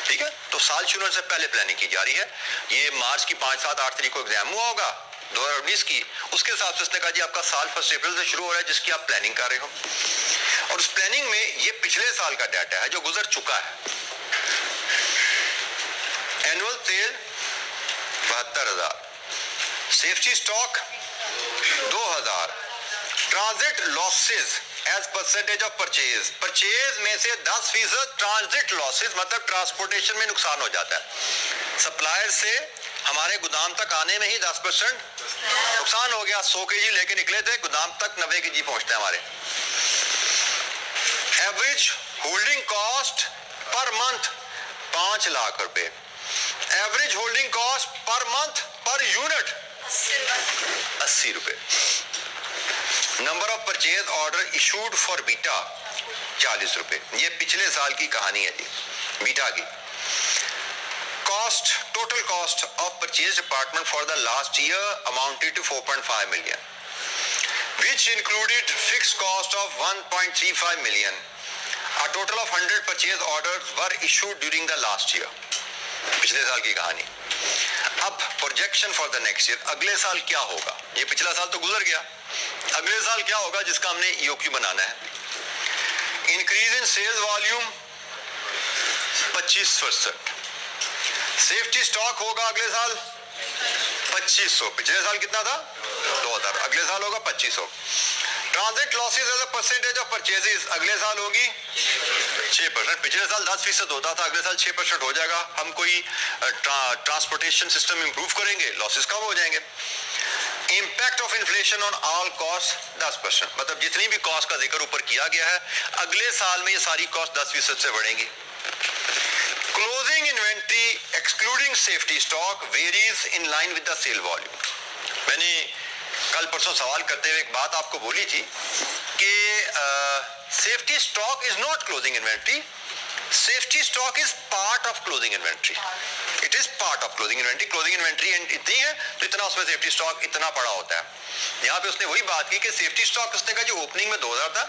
ठीक है। तो साल शुरू होने से पहले प्लानिंग की जा रही है। ये मार्च की 5, 7, 8 तारीख को एग्जाम हुआ होगा 2019 की, उसके हिसाब से उसने कहा जी आपका साल 1 अप्रैल से शुरू हो रहा है, जिसकी आप प्लानिंग कर रहे हो। और उस प्लानिंग में ये पिछले साल का डाटा है जो गुजर चुका है। Annual sale 72,000, safety stock 2,000, transit losses as percentage of purchase में से 10% ट्रांजिट लॉसेस मतलब ट्रांसपोर्टेशन में नुकसान हो जाता है। सप्लायर से हमारे गोदाम तक आने में ही 10% नुकसान हो गया। 100 kg लेके निकले थे, गोदाम तक 90 kg पहुंचते हैं हमारे। Average holding cost per month 5 lakh रुपए। Average holding cost per month per unit 80 रुपए। Number of purchase order issued for Beta 40 रुपए। ये पिछले साल की कहानी है जी बीटा की। Cost, total cost of purchase department for the last year amounted to 4.5 million, which included fixed cost of 1.35 million. A total of 100 purchase orders were issued during the last year. पिछले साल की कहानी। अब projection for the next year, अगले साल क्या होगा? ये पिछला साल तो गुजर गया, अगले साल क्या होगा जिसका हमने ईओक्यू बनाना है। Increase in sales volume 25%। Safety stock होगा अगले साल 2500। पिछले साल कितना था? 2000। अगले साल होगा 2500। Transit losses as a percentage of purchases अगले साल होगी 6%। पिछले साल 10% होता था, अगले साल 6% हो जाएगा। हम कोई ट्रांसपोर्टेशन सिस्टम इंप्रूव करेंगे, लॉसेस कम हो जाएंगे। Impact of inflation on all cost 10%। मतलब जितनी भी कॉस्ट का जिक्र ऊपर किया गया है, अगले साल में ये सारी कॉस्ट 10% से बढ़ेंगी। Closing inventory excluding safety stock varies in line with the sale volume. मैंने कल परसों सवाल करते हुए एक बात आपको बोली थी कि safety stock is not closing inventory, safety stock is part of closing inventory. It is part of closing inventory. Closing inventory इतनी है तो इतना उसमें सेफ्टी स्टॉक इतना पड़ा होता है। यहाँ पे उसने वही बात की कि सेफ्टी स्टॉक उसने कहा जो ओपनिंग में 2000 था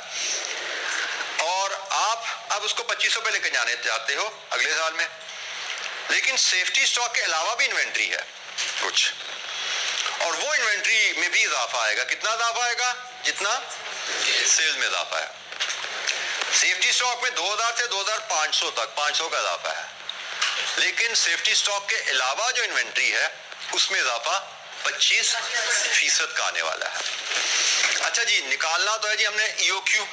और आप अब उसको 2500 पे लेकर जाने चाहते हो अगले साल में, लेकिन सेफ्टी स्टॉक के अलावा भी इन्वेंट्री है कुछ, और वो इन्वेंट्री में भी इजाफा आएगा। कितना इजाफा आएगा? जितना सेल्स में इजाफा है। सेफ्टी स्टॉक में 2000 से 2500 तक 500 का इजाफा है, लेकिन सेफ्टी स्टॉक के अलावा जो इन्वेंट्री है उसमें इजाफा 25% का आने वाला है। अच्छा जी, निकालना तो है जी हमने ईओक्यू।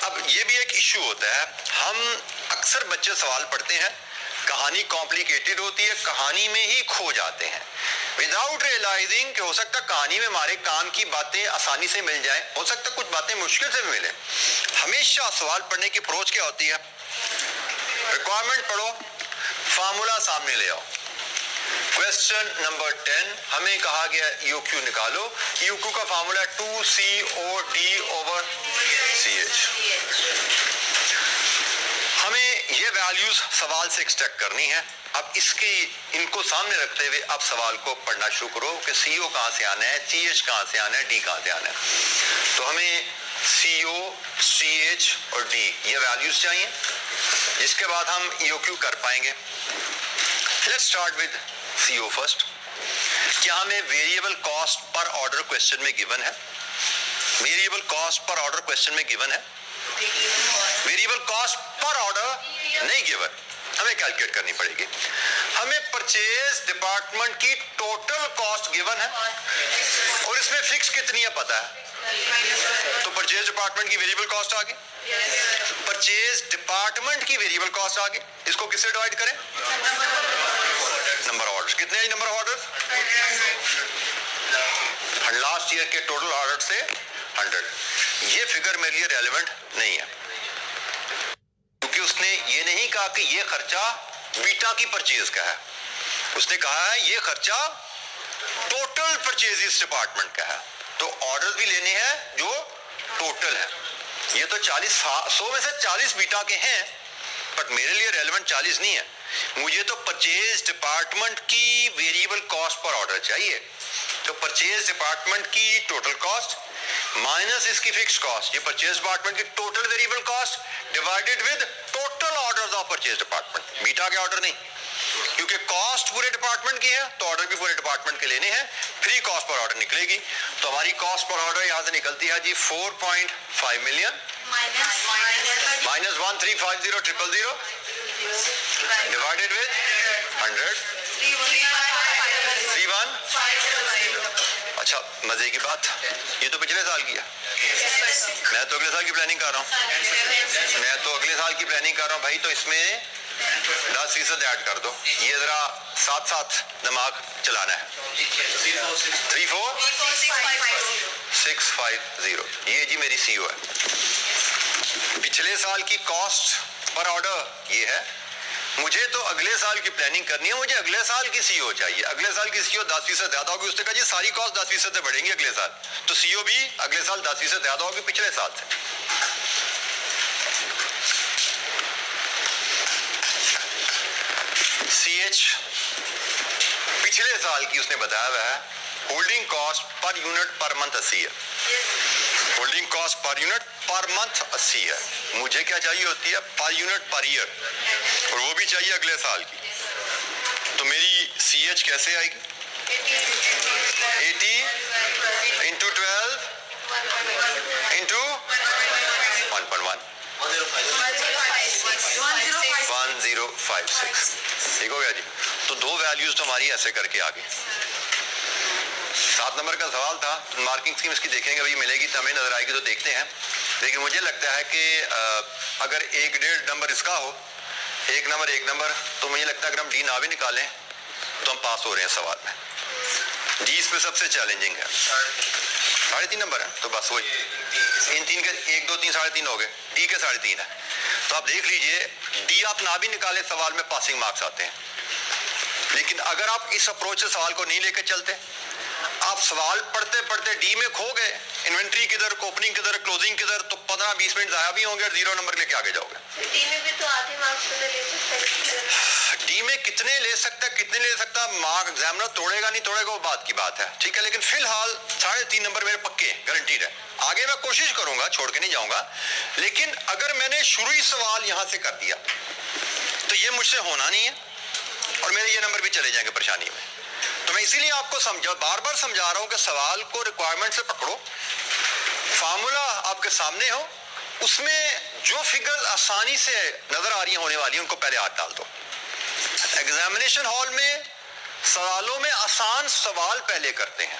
अब ये भी एक इश्यू होता है, हम अक्सर बच्चे सवाल पढ़ते हैं, कहानी कॉम्प्लिकेटेड होती है, कहानी में ही खो जाते हैं विदाउट रियलाइजिंग कि हो सकता है कहानी में हमारे काम की बातें आसानी से मिल जाएं, हो सकता है कुछ बातें मुश्किल से भी मिले। हमेशा सवाल पढ़ने की अप्रोच क्या होती है? रिक्वायरमेंट पढ़ो, फार्मूला सामने ले आओ। क्वेश्चन नंबर 10 हमें कहा गया ईओक्यू निकालो। ईओक्यू का फार्मूला 2COD/CH। हमें ये वैल्यूज सवाल से एक्सट्रैक्ट करनी है। अब इनको सामने रखते हुए आप सवाल को पढ़ना शुरू करो कि CO कहां से आना है, CH कहां से आना है, D कहां से आना है। तो हमें CO, CH और D ये वैल्यूज चाहिए, जिसके बाद हम EOQ कर पाएंगे। Let's start with CO first. क्या हमें variable cost per order question में गिवन है? Variable cost per order question में गिवन है? वेरिएबल कॉस्ट पर ऑर्डर नहीं गिवन, हमें कैलकुलेट करनी पड़ेगी। हमें परचेज डिपार्टमेंट की टोटल कॉस्ट गिवन है और इसमें फिक्स कितनी है पता है, तो परचेज डिपार्टमेंट की वेरिएबल कॉस्ट आ गई। परचेज डिपार्टमेंट की वेरिएबल कॉस्ट आ गई। इसको किससे डिवाइड करें? Number orders. कितने हैं नंबर ऑर्डर्स? लास्ट ईयर के टोटल ऑर्डर से 100। ये फिगर मेरे लिए रेलेवेंट नहीं है, क्योंकि उसने ये नहीं कहा कि ये खर्चा बीटा की परचेज का है, उसने कहा है ये खर्चा टोटल परचेजेस डिपार्टमेंट का है। तो ऑर्डर भी लेने हैं जो टोटल है। ये तो 100 में से 40 बीटा के हैं, बट मेरे लिए रेलेवेंट 40 नहीं है। मुझे तो परचेज डिपार्टमेंट की वेरिएबल कॉस्ट पर ऑर्डर चाहिए। तो परचेज डिपार्टमेंट की टोटल कॉस्ट माइनस इसकी फिक्स कॉस्ट, ये परचेज डिपार्टमेंट की total variable cost divided with total orders of purchase department. Beta के ऑर्डर नहीं, क्योंकि कॉस्ट पूरे डिपार्टमेंट की है तो ऑर्डर भी पूरे डिपार्टमेंट के लेने हैं, फ्री कॉस्ट पर ऑर्डर निकलेगी। तो हमारी कॉस्ट पर ऑर्डर यहां से निकलती है जी 4.5 मिलियन माइनस 1350000 डिवाइडेड विद 100 31। अच्छा, मजे की बात, ये तो पिछले साल की है। मैं तो अगले साल की प्लानिंग कर रहा हूँ। भाई तो इसमें 10% ऐड कर दो। ये जरा साथ साथ दिमाग चलाना है। 34650 ये जी मेरी CO है। पिछले साल की कॉस्ट पर ऑर्डर ये है, मुझे तो अगले साल की प्लानिंग करनी है, मुझे अगले साल की सीओ चाहिए। अगले साल की सीओ 10% ज्यादा होगी, उसने कहा जी सारी कॉस्ट 10% से बढ़ेंगी अगले साल, तो सीओ भी अगले साल 10% ज्यादा होगी पिछले साल से। सीएच पिछले साल की उसने बताया हुआ है, holding cost per unit per month 80 है। Holding cost per unit per month 80 है। मुझे क्या चाहिए होती है पर यूनिट पर ईयर, और वो भी चाहिए अगले साल की। तो मेरी सीएच कैसे आएगी? 80 इंटू 12 इंटू 1.1 1056। ठीक हो गया जी। तो दो वैल्यूज तो हमारी ऐसे करके आ गई। 7 नंबर का सवाल था, मार्किंग स्कीम इसकी देखेंगे, अभी मिलेगी तो हमें नजर आएगी तो देखते हैं। लेकिन मुझे लगता है कि अगर 1.5 नंबर इसका हो, 1 नंबर, तो मुझे लगता है अगर हम डी ना भी निकालें तो हम पास हो रहे हैं सवाल में। डी इसमें सबसे चैलेंजिंग है, 3.5 नंबर है, तो बस वही इन तीन के 1 2 3 3.5 हो गए, डी के 3.5 है। तो आप देख लीजिए, डी आप ना भी निकाले सवाल में पासिंग मार्क्स आते हैं। लेकिन अगर आप इस अप्रोच से सवाल को नहीं लेकर चलते, आप सवाल पढ़ते पढ़ते डी में खो गए, इन्वेंट्री किधर, ओपनिंग किधर, क्लोजिंग किधर, तो 15-20 मिनट जाया भी होंगे और 0 नंबर लेके आगे जाओगे। डी में भी तो आधे मार्क्स तो ले सकते हैं। डी में कितने ले सकता है, कितने ले सकता, मार्क एग्जामिनर तोड़ेगा नहीं तोड़ेगा वो बात की बात है, ठीक है। लेकिन फिलहाल 3.5 नंबर मेरे पक्के गारंटीड है। आगे मैं कोशिश करूंगा, छोड़ के नहीं जाऊंगा, लेकिन अगर मैंने शुरू ही सवाल यहां से कर दिया तो ये मुझसे होना नहीं है और मेरे ये नंबर भी चले जाएंगे परेशानी में। तो मैं इसीलिए आपको बार बार समझा रहा हूं कि सवाल को रिक्वायरमेंट से पकड़ो, फार्मूला आपके सामने हो, उसमें जो फिगर आसानी से नजर आ रही होने वाली है उनको पहले हाथ डाल दो। एग्जामिनेशन हॉल में सवालों में आसान सवाल पहले करते हैं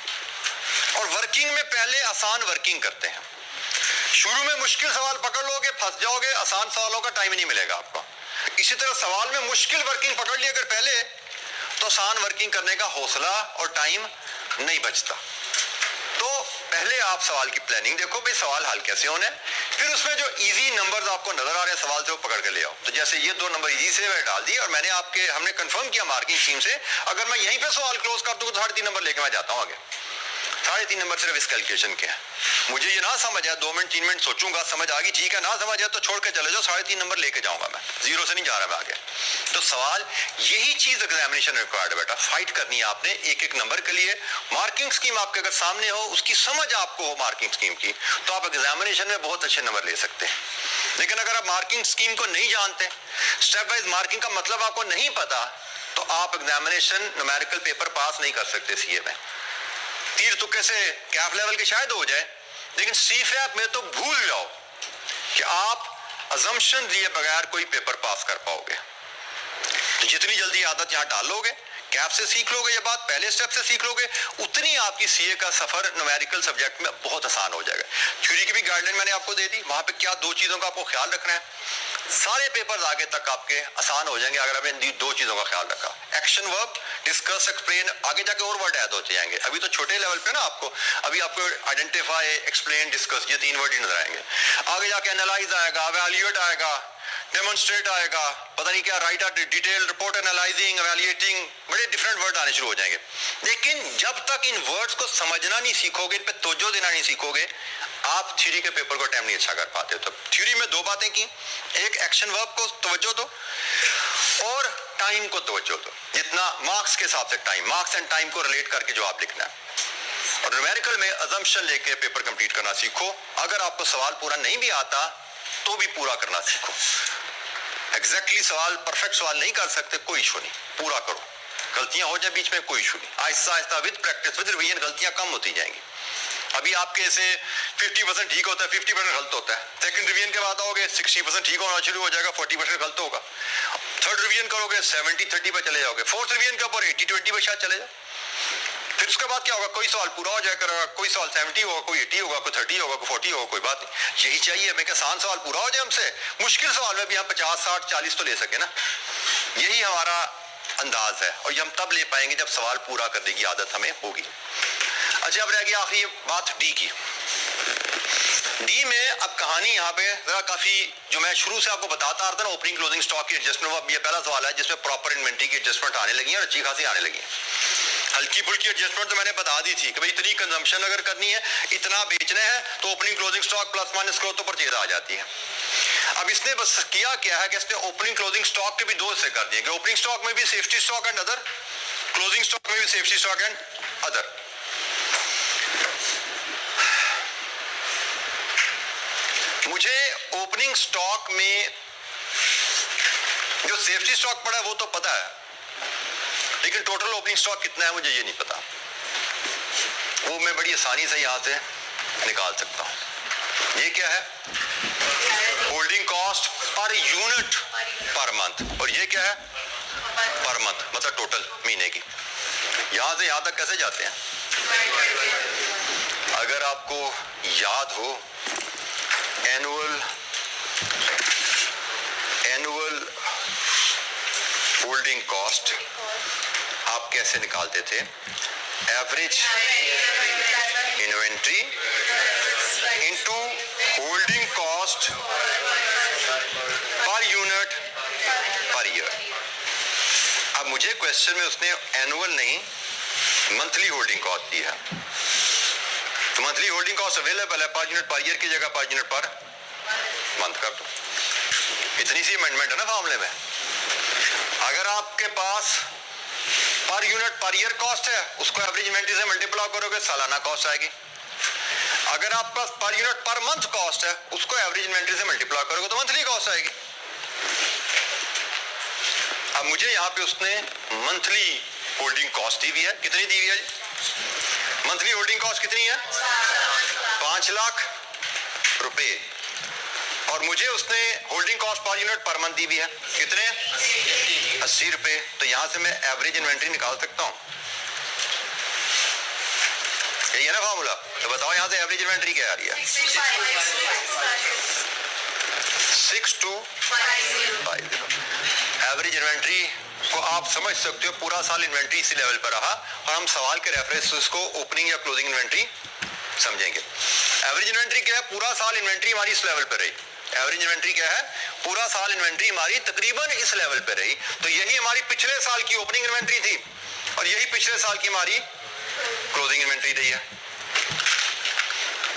और वर्किंग में पहले आसान वर्किंग करते हैं। शुरू में मुश्किल सवाल पकड़ लोगे, फंस जाओगे, आसान सवालों का टाइम ही नहीं मिलेगा आपको। इसी तरह सवाल में मुश्किल वर्किंग पकड़ ली अगर पहले, तो आसान वर्किंग करने का हौसला और टाइम नहीं बचता। तो पहले आप सवाल की प्लानिंग देखो, भाई सवाल हल कैसे होना है, फिर उसमें जो इजी नंबर्स आपको नजर आ रहे हैं सवाल से वो पकड़ के ले आओ। तो जैसे ये 2 नंबर इजी से डाल दिए और हमने कंफर्म किया मार्किंग स्कीम से, अगर मैं यहीं पे सवाल क्लोज कर दूं तो 3.5 नंबर लेके मैं जाता हूं आगे। 3.5 नंबर सिर्फ इस कैलकुलेशन के हैं। मुझे ये ना समझ आया, 2 मिनट 3 मिनट सोचूंगा, समझ आ गई ठीक है, ना समझ आया तो छोड़ के चले जाओ, 3.5 नंबर लेके जाऊंगा मैं, 0 से नहीं जा रहा मैं आगे। तो सवाल यही चीज एग्जामिनेशन में रिक्वायर्ड है बेटा, फाइट करनी है आपने एक एक नंबर के लिए। मार्किंग स्कीम आपके अगर सामने हो, उसकी समझ आपको हो मार्किंग स्कीम की, तो आप एग्जामिनेशन में बहुत अच्छे नंबर ले सकते हैं। लेकिन अगर आप मार्किंग स्कीम को नहीं जानते, स्टेप वाइज मार्किंग का मतलब आपको नहीं पता, तो आप एग्जामिनेशन न्यूमेरिकल पेपर पास नहीं कर सकते सीए में। तीर तुक्के से कैफ लेवल के शायद हो जाए, लेकिन सीफैप में तो भूल जाओ कि आप अजम्पशन दिए बगैर कोई पेपर पास कर पाओगे। तो जितनी जल्दी आदत यहां डालोगे, कैफ से सीख लोगे, ये बात पहले स्टेप से सीख लोगे, उतनी आपकी सीए का सफर न्यूमेरिकल सब्जेक्ट में बहुत आसान हो जाएगा। थ्योरी की भी गाइडलाइन मैंने आपको दे दी, वहां पे क्या 2 चीजों का आपको ख्याल रखना है, सारे पेपर्स आगे तक आपके आसान हो जाएंगे अगर आपने इन 2 चीजों का ख्याल रखा। एक्शन वर्ब, डिस्कस, एक्सप्लेन, आगे जाके और वर्ड ऐड होते जाएंगे। अभी तो छोटे लेवल पे ना अभी आपको आइडेंटिफाई, एक्सप्लेन, डिस्कस, ये 3 वर्ड ही नजर आएंगे। आगे जाके एनालाइज आएगा, एवैल्यूएट आएगा, डेमोन्स्ट्रेट आएगा, पता नहीं क्या, write out, detail report, analysing, evaluating, बड़े डिफरेंट वर्ड आने शुरू हो जाएंगे। लेकिन जब तक इन वर्ड्स को समझना नहीं सीखोगे, इन पे तवज्जो देना नहीं सीखोगे, आप थ्योरी के पेपर को अटेम्प्ट नहीं अच्छा कर पाते। तो थ्योरी में 2 बातें की, एक एक्शन वर्ब को तवज्जो दो और टाइम को तवज्जो दो। जितना मार्क्स के हिसाब से टाइम, मार्क्स एंड टाइम को रिलेट करके जो आप लिखना है। और न्यूमेरिकल में अजम्पशन लेके पेपर कंप्लीट करना सीखो। अगर आपको सवाल पूरा नहीं भी आता तो भी पूरा करना सीखो। एग्जैक्टली सवाल, परफेक्ट सवाल नहीं कर सकते, कोई इशू नहीं, पूरा करो। गलतियां हो जाए बीच में, कोई इशू नहीं, Aahista Aahista with practice, with revision गलतियां कम होती जाएंगी। अभी आपके से 50% ठीक होता है, 50% गलत होता है। सेकंड रिवीजन के बाद आओगे 60% ठीक होना शुरू हो जाएगा, 40% गलत होगा। थर्ड रिवीजन करोगे 70-30 पे चले जाओगे। फोर्थ रिवीजन के ऊपर 80-20 पे शायद चले जाओ। फिर उसके बाद क्या होगा, कोई सवाल पूरा हो जाएगा, कोई सवाल 70 होगा, कोई 80 होगा, कोई 30 होगा, कोई 40 होगा, कोई बात नहीं। यही चाहिए हमें कि आसान सवाल पूरा हो जाए हमसे, मुश्किल सवाल में भी हम 50, 60, 40 तो ले सके ना। यही हमारा अंदाज है और ये हम तब ले पाएंगे जब सवाल पूरा करने की आदत हमें होगी। अच्छा, अब रह गई आखिरी बात डी की। डी में अब कहानी यहाँ पे जरा काफी, जो मैं शुरू से आपको बताता आ रहा था ना, ओपनिंग क्लोजिंग स्टॉक की एडजस्टमेंट, अब ये पहला सवाल है जिसमें प्रॉपर इन्वेंट्री की एडजस्टमेंट आने लगी है और अच्छी खासी आने लगी है। हल्की फुल्की एडजस्टमेंट तो मैंने बता दी थी कि भाई इतनी कंजम्पशन अगर करनी है, इतना बेचना है, तो opening closing stock plus minus करो तो परचेज आ जाती है। अब इसने बस किया क्या है कि इसने ओपनिंग क्लोजिंग स्टॉक के भी दो हिस्से कर दिए कि ओपनिंग स्टॉक में भी safety stock and other, closing stock में भी सेफ्टी स्टॉक एंड अदर। मुझे ओपनिंग स्टॉक में जो सेफ्टी स्टॉक पड़ा है वो तो पता है, लेकिन टोटल ओपनिंग स्टॉक कितना है मुझे ये नहीं पता। वो मैं बड़ी आसानी से यहां से निकाल सकता हूं। ये क्या है? Holding cost per unit per month, और ये क्या है? पर मंथ, मतलब टोटल महीने की। यहां से यहां तक कैसे जाते हैं? अगर आपको याद हो एनुअल होल्डिंग कॉस्ट आप कैसे निकालते थे? Average inventory into holding cost per unit per year. अब मुझे क्वेश्चन में उसने एनुअल नहीं मंथली होल्डिंग कॉस्ट दी है, तो मंथली होल्डिंग कॉस्ट अवेलेबल है पर यूनिट पर ईयर की जगह पर यूनिट पर मंथ कर दो। इतनी सी अमेंडमेंट है ना मामले में। अगर आपके पास पर यूनिट पर ईयर कॉस्ट है, उसको एवरेज इन्वेंट्री से मल्टीप्लाई करोगे, सालाना कॉस्ट आएगी। अगर आपके पास पर यूनिट पर मंथ कॉस्ट है, उसको एवरेज इन्वेंट्री से मल्टीप्लाई करोगे तो मंथली कॉस्ट आएगी। अब मुझे यहाँ पे उसने मंथली होल्डिंग कॉस्ट दी हुई है, कितनी दी हुई है? मंथली होल्डिंग कॉस्ट कितनी है? 5 लाख रुपए। और मुझे उसने holding cost per unit per month दी हुई है, कितने? 80 रुपए। तो यहां से मैं एवरेज इन्वेंट्री निकाल सकता हूं, यही है ना फॉर्मूला? तो बताओ यहां से एवरेज इन्वेंट्री क्या आ रही है? 6250। एवरेज इन्वेंट्री को आप समझ सकते हो, पूरा साल इन्वेंट्री इसी लेवल पर रहा, और हम सवाल के रेफरेंस उसको ओपनिंग या क्लोजिंग इन्वेंट्री समझेंगे। एवरेज इन्वेंट्री क्या है? पूरा साल इन्वेंट्री हमारी इस लेवल पर रही। एवरेज इन्वेंट्री क्या है? पूरा साल इन्वेंट्री हमारी तकरीबन इस लेवल पे रही। तो यही हमारी पिछले साल की ओपनिंग इन्वेंट्री थी और यही पिछले साल की हमारी क्लोजिंग इन्वेंट्री रही है।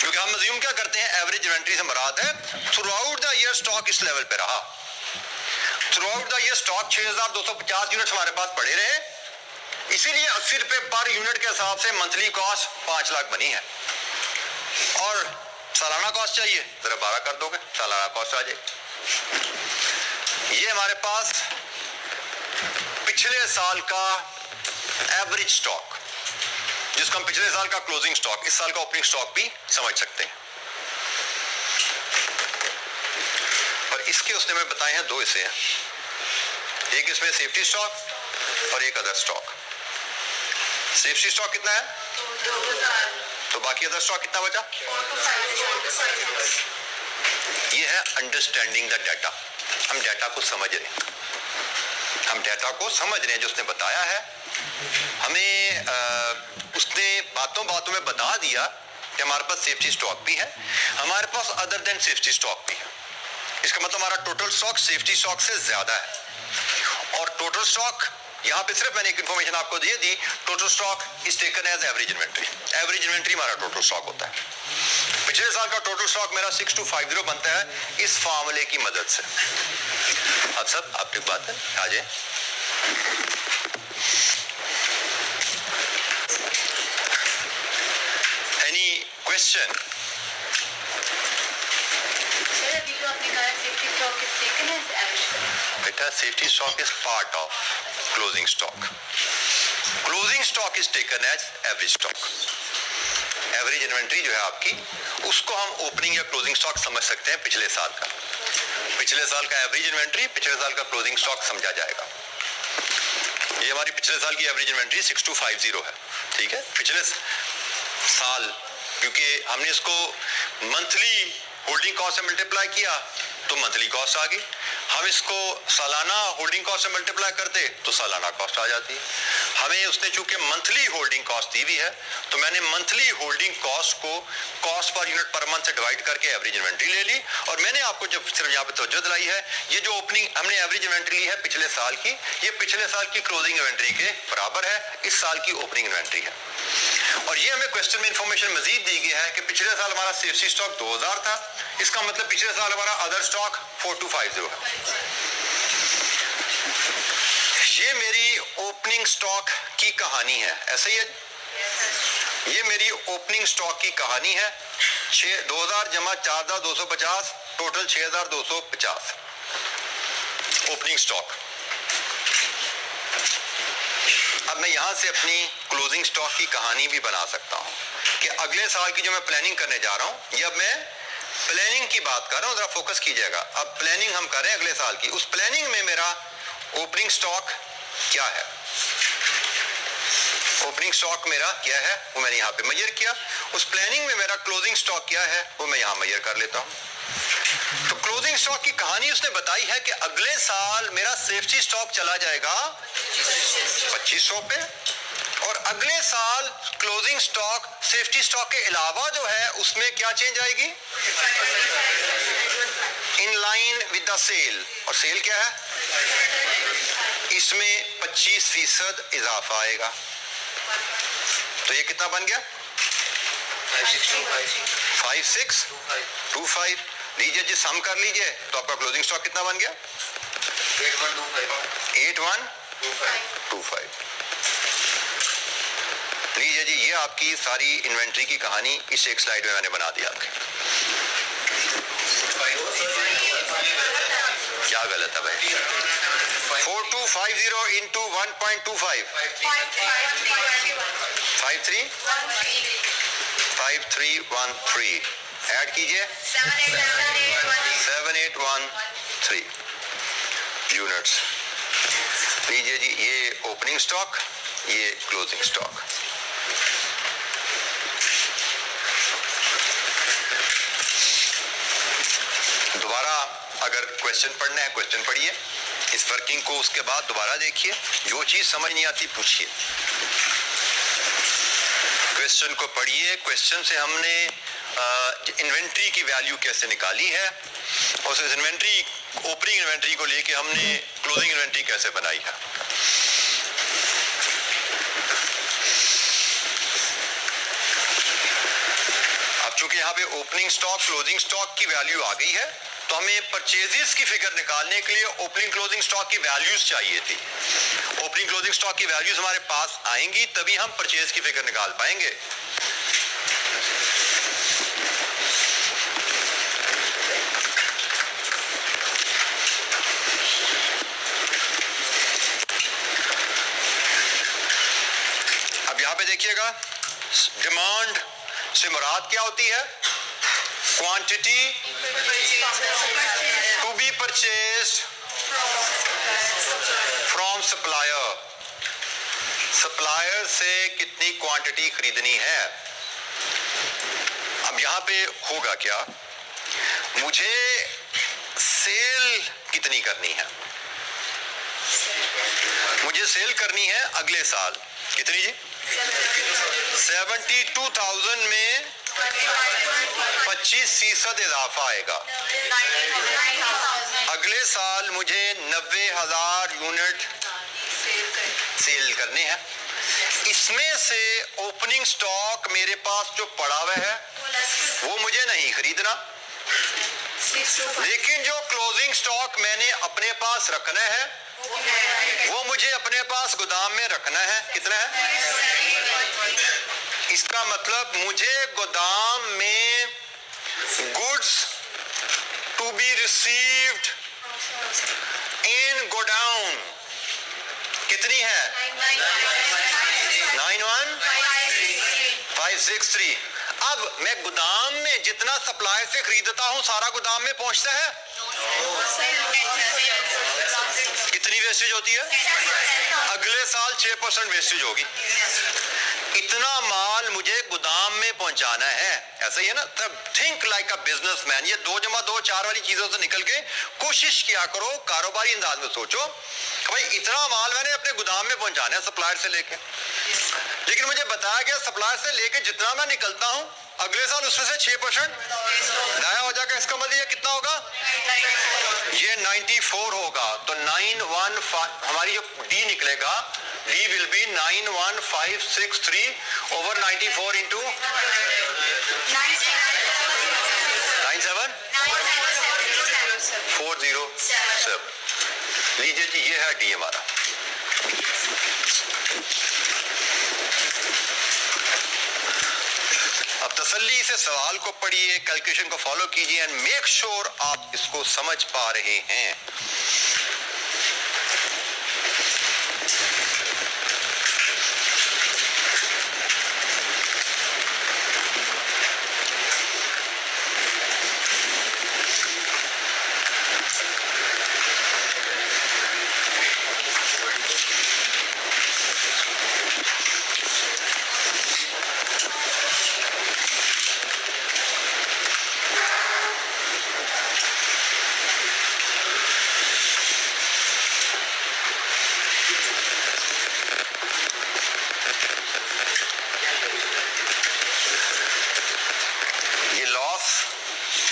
क्योंकि हम अज्यूम क्या करते हैं, एवरेज इन्वेंट्री से मुराद है through out the year stock इस लेवल पे रहा। Through out the year stock 6250 unit हमारे पास पड़े रहे, इसीलिए 80 रुपए पर यूनिट के हिसाब से मंथली कॉस्ट 5 लाख बनी है। और सालाना कॉस्ट चाहिए, जरा 12 कर दोगे, सालाना कॉस्ट आ जाएगी। ये हमारे पास पिछले साल का एवरेज स्टॉक, जिसको हम पिछले साल का क्लोजिंग स्टॉक, इस साल का ओपनिंग स्टॉक भी समझ सकते हैं। और इसके उसने में बताए हैं दो हिस्से हैं, एक इसमें सेफ्टी स्टॉक और एक अदर स्टॉक। सेफ्टी स्टॉक कितना है? 2000। तो बाकी अदर स्टॉक कितना बचा? ये है अंडरस्टैंडिंग द डाटा। हम डाटा को समझ रहे हैं, हम डाटा को समझ रहे हैं जो उसने बताया है। हमें उसने बातों बातों में बता दिया कि हमारे पास सेफ्टी स्टॉक भी है, हमारे पास अदर देन सेफ्टी स्टॉक भी है। इसका मतलब हमारा टोटल स्टॉक सेफ्टी स्टॉक से ज्यादा है। और टोटल स्टॉक यहां पे सिर्फ मैंने एक इंफॉर्मेशन आपको दे दी, total stock is taken as average inventory. Average inventory हमारा टोटल स्टॉक होता है। पिछले साल का टोटल स्टॉक मेरा 6250 बनता है इस फार्मूले की मदद से। अब सब आपकी बात है, आ जाए। Any question? बेटा safety stock is part of closing stock. Closing stock is taken as average stock. Average inventory जो है आपकी, उसको हम ओपनिंग या क्लोजिंग स्टॉक समझ सकते हैं पिछले साल का। पिछले साल का एवरेज इन्वेंट्री, पिछले साल का क्लोजिंग स्टॉक समझा जाएगा। ये हमारी पिछले साल की एवरेज इन्वेंट्री 6250 है, ठीक है। पिछले साल क्योंकि हमने इसको मंथली होल्डिंग कॉस्ट से मल्टीप्लाई किया तो मंथली कॉस्ट आ गई। हम इसको सालाना होल्डिंग कॉस्ट से मल्टीप्लाई करते तो सालाना कॉस्ट आ जाती है। हमें उसने चूंकि मंथली होल्डिंग कॉस्ट दी हुई है तो मैंने मंथली होल्डिंग कॉस्ट को cost per unit per month से डिवाइड करके एवरेज इन्वेंट्री ले ली। और मैंने आपको जब सिर्फ यहाँ पे तवज्जो दिलाई है, ये जो ओपनिंग हमने एवरेज इन्वेंट्री ली है पिछले साल की, ये पिछले साल की क्लोजिंग इन्वेंट्री के बराबर है, इस साल की ओपनिंग इन्वेंट्री है। और ये हमें क्वेश्चन में इंफॉर्मेशन मजीद दी गई है कि पिछले साल हमारा सेफ्टी स्टॉक 2000 था, इसका मतलब पिछले साल हमारा अदर स्टॉक 4250 है। ये मेरी ओपनिंग स्टॉक की कहानी है, ऐसा ही है। ये मेरी ओपनिंग स्टॉक की कहानी है। 2000 जमा 4250 टोटल 6250 ओपनिंग स्टॉक। अब मैं यहां से अपनी क्लोजिंग स्टॉक की कहानी भी बना सकता हूं कि अगले साल की जो मैं प्लानिंग करने जा रहा हूं, ये अब मैं प्लानिंग की बात कर रहा हूं, जरा फोकस कीजिएगा। अब प्लानिंग हम कर रहे हैं अगले साल की, उस प्लानिंग में मेरा ओपनिंग स्टॉक क्या है, ओपनिंग स्टॉक मेरा क्या है वो मैंने यहाँ पे मेजर किया। उस प्लानिंग में मेरा क्लोजिंग स्टॉक क्या है वो मैं यहाँ मेजर कर लेता हूँ। तो क्लोजिंग स्टॉक की कहानी उसने बताई है कि अगले साल मेरा सेफ्टी स्टॉक चला जाएगा 2500 पे, और अगले साल क्लोजिंग स्टॉक सेफ्टी स्टॉक के अलावा जो है उसमें क्या चेंज आएगी, in line with the sale. और सेल क्या है, इसमें 25% इजाफा आएगा। तो ये कितना बन गया 5625। लीजिए जी सम कर लीजिए, तो आपका क्लोजिंग स्टॉक कितना बन गया 8125। लीजिए जी, ये आपकी सारी इन्वेंट्री की कहानी इस एक स्लाइड में मैंने बना दिया। क्या गलत है भाई, 4250 इंटू 1.25 5313 ऐड कीजिए 7813 यूनिट्स। लीजिए जी, ये ओपनिंग स्टॉक, ये क्लोजिंग स्टॉक। दोबारा अगर क्वेश्चन पढ़ना है क्वेश्चन पढ़िए, इस वर्किंग को उसके बाद दोबारा देखिए, जो चीज समझ नहीं आती पूछिए। क्वेश्चन को पढ़िए, क्वेश्चन से हमने इन्वेंट्री की वैल्यू कैसे निकाली है, और उस इन्वेंट्री ओपनिंग इन्वेंट्री को लेके हमने क्लोजिंग इन्वेंट्री कैसे बनाई है। अब चूंकि यहाँ पे ओपनिंग स्टॉक क्लोजिंग स्टॉक की वैल्यू आ गई है, तो हमें परचेजेस की फिगर निकालने के लिए ओपनिंग क्लोजिंग स्टॉक की वैल्यूज चाहिए थी। ओपनिंग क्लोजिंग स्टॉक की वैल्यूज हमारे पास आएंगी तभी हम परचेज की फिगर निकाल पाएंगे। अब यहां पे देखिएगा, डिमांड से मुराद क्या होती है, quantity to be purchased from supplier. Supplier से कितनी क्वांटिटी खरीदनी है। अब यहां पे होगा क्या, मुझे सेल कितनी करनी है, मुझे सेल करनी है अगले साल कितनी जी 72,000 में 25% इजाफा आएगा। अगले साल मुझे 90,000 यूनिट सेल करने हैं। इसमें से ओपनिंग स्टॉक मेरे पास जो पड़ा हुआ है वो मुझे नहीं खरीदना, लेकिन जो क्लोजिंग स्टॉक मैंने अपने पास रखना है वो मुझे अपने पास गोदाम में रखना है। कितना है, इसका मतलब मुझे गोदाम में goods to be received in godown कितनी है 91563। अब मैं गोदाम में जितना सप्लाई से खरीदता हूं सारा गोदाम में पहुंचता है, कितनी वेस्टेज होती है, अगले साल 6% वेस्टेज होगी। इतना माल मुझे गोदाम में पहुंचाना है, ऐसा ही है ना। तब थिंक लाइक अ बिजनेसमैन। ये 2 × 2 4 वाली चीजों से निकल के कोशिश किया करो, कारोबारी अंदाज में सोचो भाई इतना माल मैंने अपने गोदाम में पहुंचाना है सप्लायर से लेके। लेकिन मुझे बताया गया सप्लायर से लेके जितना मैं निकलता हूं अगले साल उसमें से 6% नया हो जाएगा। इसका मतलब ये कितना होगा, ये 94 होगा। तो 915 हमारी जो डी निकलेगा, D will be 91563 over 94 into 97407। लीजिए जी, ये है डी हमारा। अब तसल्ली से सवाल को पढ़िए, कैलकुलेशन को फॉलो कीजिए एंड मेक श्योर आप इसको समझ पा रहे हैं।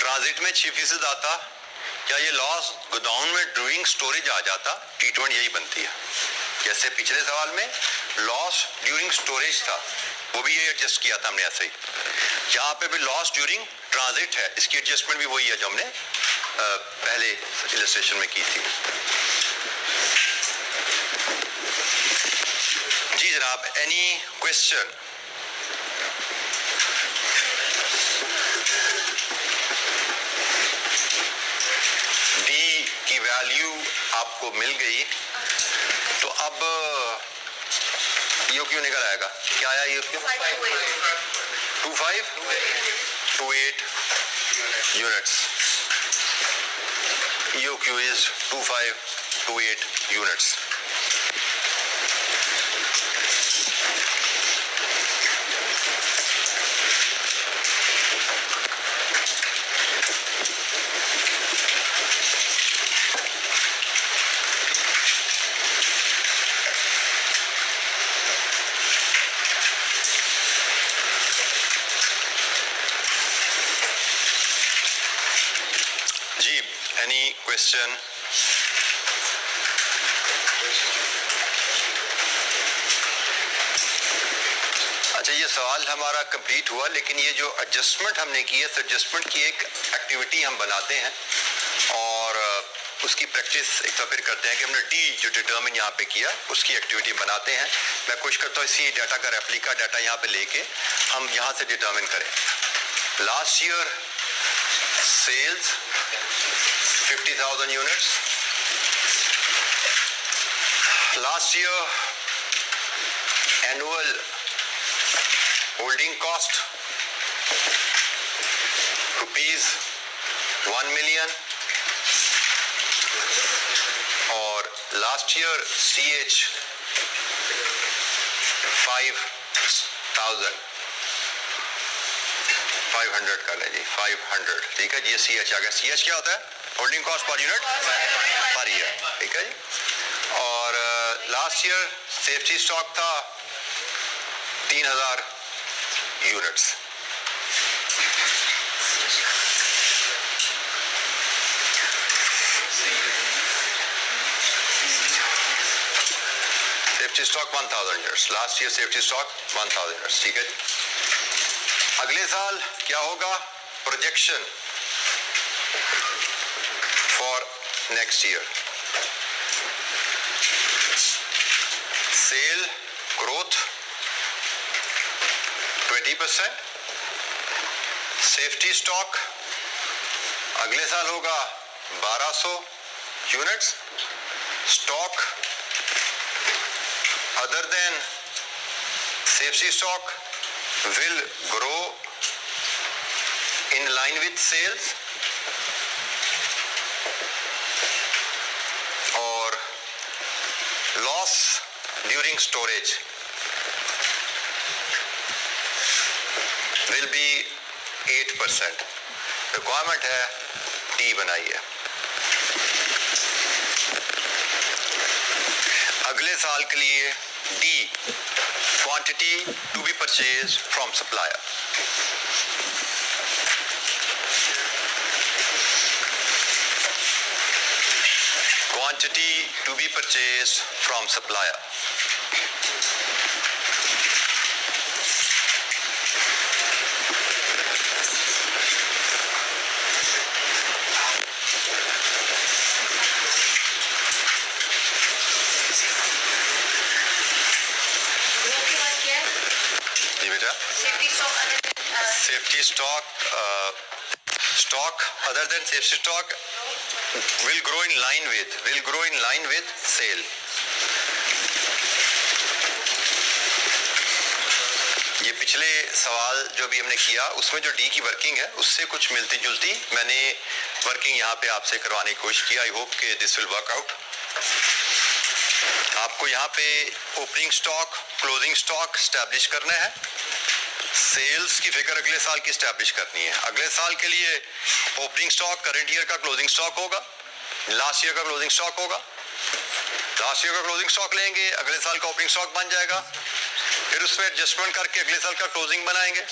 ट्रांजिट में 6% आता, क्या ये लॉस गोदाउन में ड्यूरिंग स्टोरेज आ जाता? ट्रीटमेंट यही बनती है। जैसे पिछले सवाल में लॉस ड्यूरिंग स्टोरेज था, वो भी ये एडजस्ट किया था हमने ऐसे ही। यहाँ पे भी लॉस ड्यूरिंग ट्रांजिट है, इसकी एडजस्टमेंट भी वही है जो हमने पहले इलस्ट्रेशन में की थी। जी जनाब, एनी क्वेश्चन? डी की वैल्यू आपको मिल गई, तो अब यो क्यों निकल आएगा? क्या आया यो क्यों? 2528 units. Yo Q is 2528 units. Any question? अच्छा, ये सवाल हमारा कंप्लीट हुआ, लेकिन ये जो एडजस्टमेंट हमने की है, तो एडजस्टमेंट की एक एक्टिविटी हम बनाते हैं और उसकी प्रैक्टिस एक तो फिर करते हैं कि हमने डी जो डिटर्मिन यहाँ पे किया उसकी एक्टिविटी बनाते हैं। मैं कोशिश करता हूँ इसी डाटा का रेप्लिका डाटा यहाँ पे लेके हम यहाँ से डिटर्मिन करें। Last year sales 50,000 units. Last year annual holding cost rupees 1 million, और last year CH 500 कर लें जी, 500। ठीक है जी, ये CH आ गया। CH क्या होता है? Holding cost per unit per year. ठीक है जी। और लास्ट ईयर सेफ्टी स्टॉक था 3000 units. Safety stock 1000 units. Last year safety stock 1000 units. ठीक है जी। अगले साल क्या होगा? Projection for next year. Sale growth 20%. Safety stock अगले साल होगा 1200 units. Stock other than safety stock will grow in line with sales. और लॉस ड्यूरिंग स्टोरेज 8%। रिक्वायरमेंट है टी बनाइए। अगले साल के लिए D, quantity to be purchase from supplier. Quantity to be purchased from supplier. जी बेटा, safety stock other than safety stock will grow in line with sale. ये पिछले सवाल जो भी हमने किया उसमें जो डी की वर्किंग है उससे कुछ मिलती जुलती मैंने वर्किंग यहाँ पे आपसे करवाने की कोशिश की। आई होप कि दिस विल वर्क आउट। आपको यहाँ पे opening stock, closing stock establish करना है। सेल्स की फिगर अगले साल की स्टैब्लिश करनी है। अगले साल के लिए ओपनिंग स्टॉक करंट ईयर का क्लोजिंग स्टॉक होगा, लास्ट ईयर का क्लोजिंग स्टॉक होगा। लास्ट ईयर का क्लोजिंग स्टॉक लेंगे, अगले साल का ओपनिंग स्टॉक बन जाएगा, फिर उसमें एडजस्टमेंट करके अगले साल का क्लोजिंग बनाएंगे।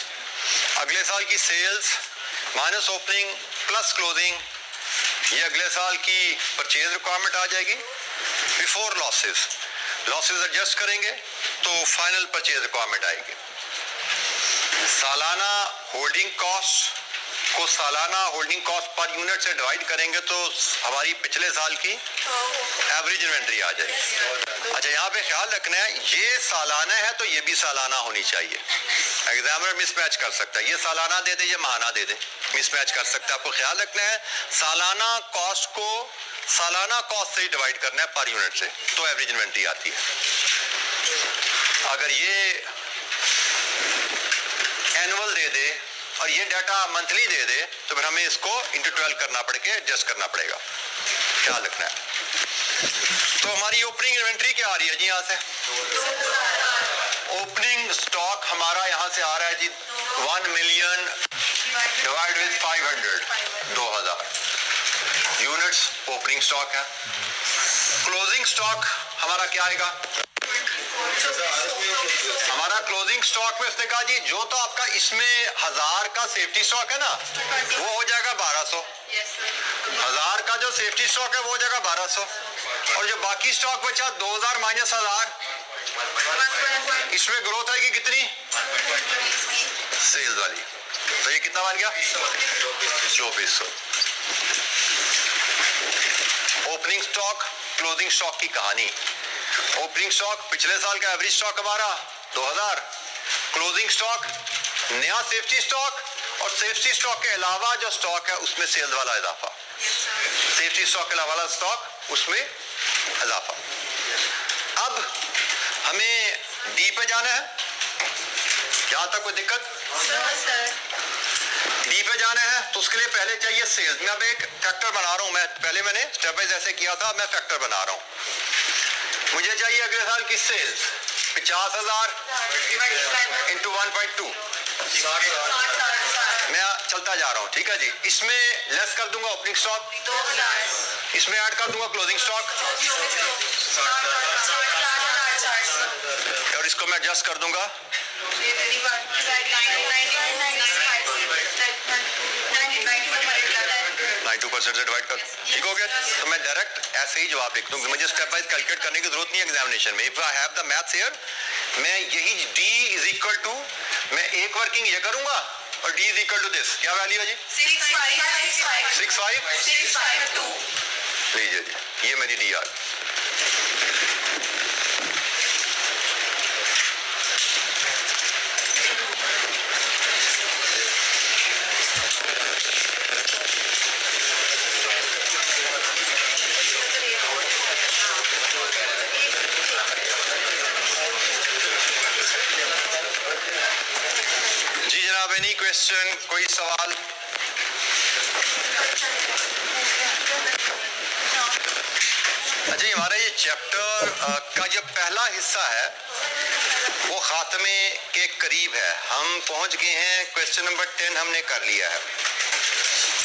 अगले साल की sales minus opening plus closing, ये अगले साल की परचेज रिक्वायरमेंट आ जाएगी बिफोर लॉसेस। लॉसेस एडजस्ट करेंगे तो फाइनल परचेज रिक्वायरमेंट आएगी। सालाना होल्डिंग कॉस्ट को सालाना होल्डिंग कॉस्ट पर यूनिट से डिवाइड करेंगे तो हमारी पिछले साल की एवरेज इन्वेंट्री आ जाएगी। अच्छा, यहाँ पे ख्याल रखना है ये सालाना है तो ये भी सालाना होनी चाहिए। एग्जामिनर मिसमैच कर सकता है, ये सालाना दे दे ये माहाना दे दे, मिसमैच कर सकता है। आपको ख्याल रखना है सालाना कॉस्ट को सालाना कॉस्ट से ही डिवाइड करना है पर यूनिट से, तो एवरेज इन्वेंट्री आती है। अगर ये एनुअल दे दे और ये डाटा मंथली दे दे तो फिर हमें इसको इंटू 12 करना पड़ेगा, एडजस्ट करना पड़ेगा। ख्याल रखना है। तो हमारी ओपनिंग इन्वेंट्री क्या आ रही है जी? यहाँ से ओपनिंग स्टॉक हमारा यहाँ से आ रहा है जी 1 million divide with 500, 2000 units opening stock है। क्लोजिंग स्टॉक हमारा क्या आएगा? हमारा क्लोजिंग स्टॉक में उसने कहा जी जो तो आपका इसमें 1000 का सेफ्टी स्टॉक है ना वो हो जाएगा 1200। 1000 का जो सेफ्टी स्टॉक है वो हो जाएगा 1200 और जो बाकी स्टॉक बचा 2000 माइनस 1000, इसमें ग्रोथ आएगी कितनी? सेल्स वाली। तो ये कितना बन गया? 2400। ओपनिंग स्टॉक क्लोजिंग स्टॉक की कहानी। ओपनिंग स्टॉक पिछले साल का एवरेज स्टॉक हमारा 2000, क्लोजिंग स्टॉक नया सेफ्टी स्टॉक और सेफ्टी स्टॉक के अलावा जो स्टॉक है उसमें सेल्स वाला इजाफा। सेफ्टी स्टॉक के अलावा वाला स्टॉक उसमें इजाफा। अब हमें डी पे जाना है। यहां तक कोई दिक्कत? डी पे जाना है तो उसके लिए पहले चाहिए सेल्स। मैं अब एक फैक्टर बना रहा हूं, पहले मैंने स्टेप बाय जैसे किया था, मैं फैक्टर बना रहा हूं। मुझे चाहिए अगले साल की सेल्स 50,000 इंटू 1.2, मैं चलता जा रहा हूं। ठीक है जी, इसमें लेस कर दूंगा ओपनिंग स्टॉक, इसमें ऐड कर दूंगा क्लोजिंग स्टॉक और इसको मैं एडजस्ट कर दूंगा 92% से डिवाइड कर। ठीक हो गया? तो मैं डायरेक्ट ऐसे ही जवाब लिख दूंगा, मुझे स्टेप वाइज कैलकुलेट करने की जरूरत नहीं है एग्जामिनेशन में। If I have the maths here, मैं यही d इज इक्वल टू, मैं एक वर्किंग ये करूंगा और d is equal to this, क्या वैल्यू है जी? 6562। लीजिए जी, ये मेरी डी आ गई। जी जनाब, एनी क्वेश्चन, कोई सवाल? अच्छा, हमारा ये चैप्टर का जो पहला हिस्सा है वो खात्मे के करीब है। हम पहुंच गए हैं, क्वेश्चन नंबर 10 हमने कर लिया है।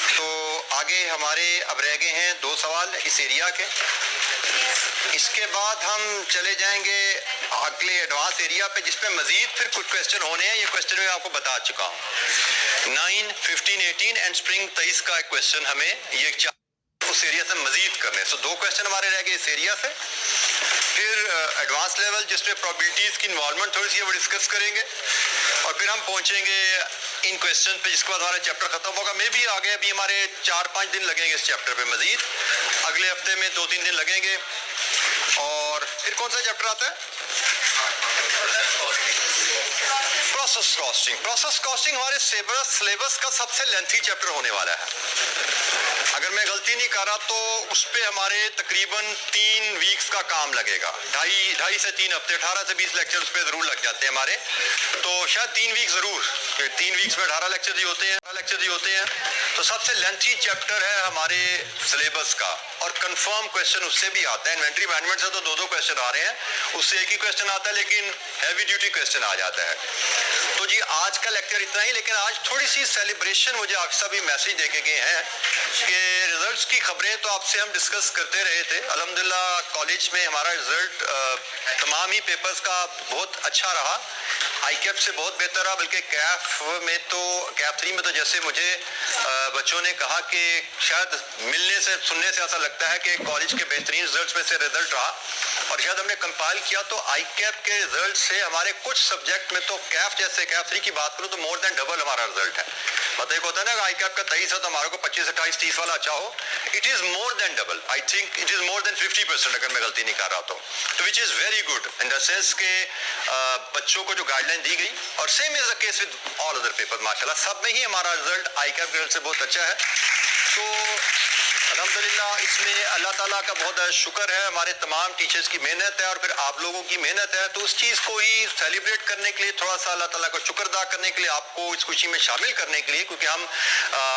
तो आगे हमारे अब रह गए हैं 2 सवाल इस एरिया के। इसके बाद हम चले जाएंगे अगले एडवांस एरिया पे, जिसमें मजीद फिर कुछ क्वेश्चन होने हैं। ये क्वेश्चन मैं आपको बता चुका हूँ। 9, 15, 18 एंड स्प्रिंग 23 का क्वेश्चन हमें ये उस एरिया से मजीद करने। तो 2 क्वेश्चन हमारे रह गए इस एरिया से। फिर एडवांस लेवल जिसमें प्रोबेबिलिटीज की इन्वॉल्वमेंट थोड़ी सी वो डिस्कस करेंगे, और फिर हम पहुंचेंगे इन क्वेश्चन पे, जिसके बाद हमारा चैप्टर खत्म होगा। मे भी आगे अभी हमारे 4-5 दिन लगेंगे इस चैप्टर पे मजीद, अगले हफ्ते में 2-3 दिन लगेंगे। और फिर कौन सा चैप्टर आता है? Process costing. प्रोसेस कॉस्टिंग हमारे सिलेबस का सबसे लेंथी चैप्टर होने वाला है। अगर मैं गलती नहीं कर रहा तो उस पे हमारे तकरीबन 3 वीक्स का काम लगेगा, ढाई से 3 हफ्ते, 18 से 20 लेक्चर उस पे जरूर लग जाते हैं हमारे। तो शायद 3 वीक जरूर, 3 वीक्स में 18 लेक्चर ही होते हैं। तो सबसे लेंथी चैप्टर है हमारे सिलेबस का, और कंफर्म क्वेश्चन उससे भी आता है। इन्वेंट्री मैनेजमेंट से तो 2-2 क्वेश्चन आ रहे हैं, उससे एक ही क्वेश्चन आता है, लेकिन हैवी ड्यूटी क्वेश्चन आ जाता है। तो जी आज का लेक्चर इतना ही, लेकिन आज थोड़ी सी सेलिब्रेशन मुझे आप सभी मैसेज देके गए हैं कि रिजल्ट्स की खबरें तो आपसे हम डिस्कस करते रहे थे। अल्हम्दुलिल्लाह कॉलेज में हमारा रिजल्ट तमाम ही पेपर्स का बहुत अच्छा रहा, आईकैप से बहुत बेहतर रहा, बल्कि कैफ में तो कैफ 3 में तो जैसे मुझे बच्चों ने कहा कि शायद मिलने से सुनने से ऐसा लगता है कि कॉलेज के बेहतरीन रिजल्ट्स में से रिजल्ट रहा। और शायद हमने कंपाइल किया तो आईकैप के रिजल्ट से हमारे कुछ सब्जेक्ट में तो कैफ 3 की बात करूं तो मोर देन डबल हमारा रिजल्ट है। मतलब एक होता है ना आईकैप का 23 है तो हमारे को 25, 28, 30 वाला अच्छा हो, it is more than double. I think it is more than 50% अगर मैं गलती नहीं कर रहा तो which is very good in the sense के बच्चों को जो गाइडलाइन दी गई, और same is the case with all other paper. माशाल्लाह सब में ही हमारा रिजल्ट आईकैप के रिजल्ट से बहुत अच्छा है। तो अल्हम्दुलिल्लाह इसमें अल्लाह ताला का बहुत शुक्र है, हमारे तमाम टीचर्स की मेहनत है और फिर आप लोगों की मेहनत है। तो उस चीज़ को ही सेलिब्रेट करने के लिए, थोड़ा सा अल्लाह ताला का शुक्र अदा करने के लिए, आपको इस खुशी में शामिल करने के लिए, क्योंकि हम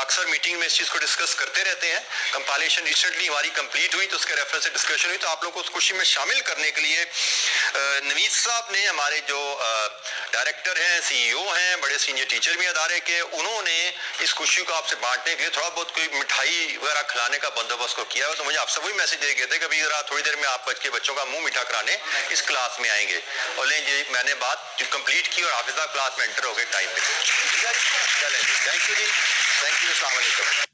अक्सर मीटिंग में इस चीज़ को डिस्कस करते रहते हैं। कंपाइलेशन रिसेंटली हमारी कंप्लीट हुई तो उसके रेफरेंस से डिस्कशन हुई, तो आप लोगों को उस खुशी में शामिल करने के लिए नवीद साहब ने, हमारे जो डायरेक्टर हैं, CEO हैं, बड़े सीनियर टीचर भी अदारे के, उन्होंने इस खुशी को आपसे बांटने के लिए थोड़ा बहुत कोई मिठाई वगैरह खिलाने का बंदोबस्त को किया है। तो मुझे आपसे वही मैसेज दे गए थे कि अभी जरा थोड़ी देर में आप के बच्चों का मुंह मीठा कराने इस क्लास में आएंगे। और लेकिन ये मैंने बात कंप्लीट की और हाफिजा क्लास में एंटर हो गए टाइम पे। ठीक है, चले जी, थैंक यू जी, थैंक यू, अस्सलाम वालेकुम।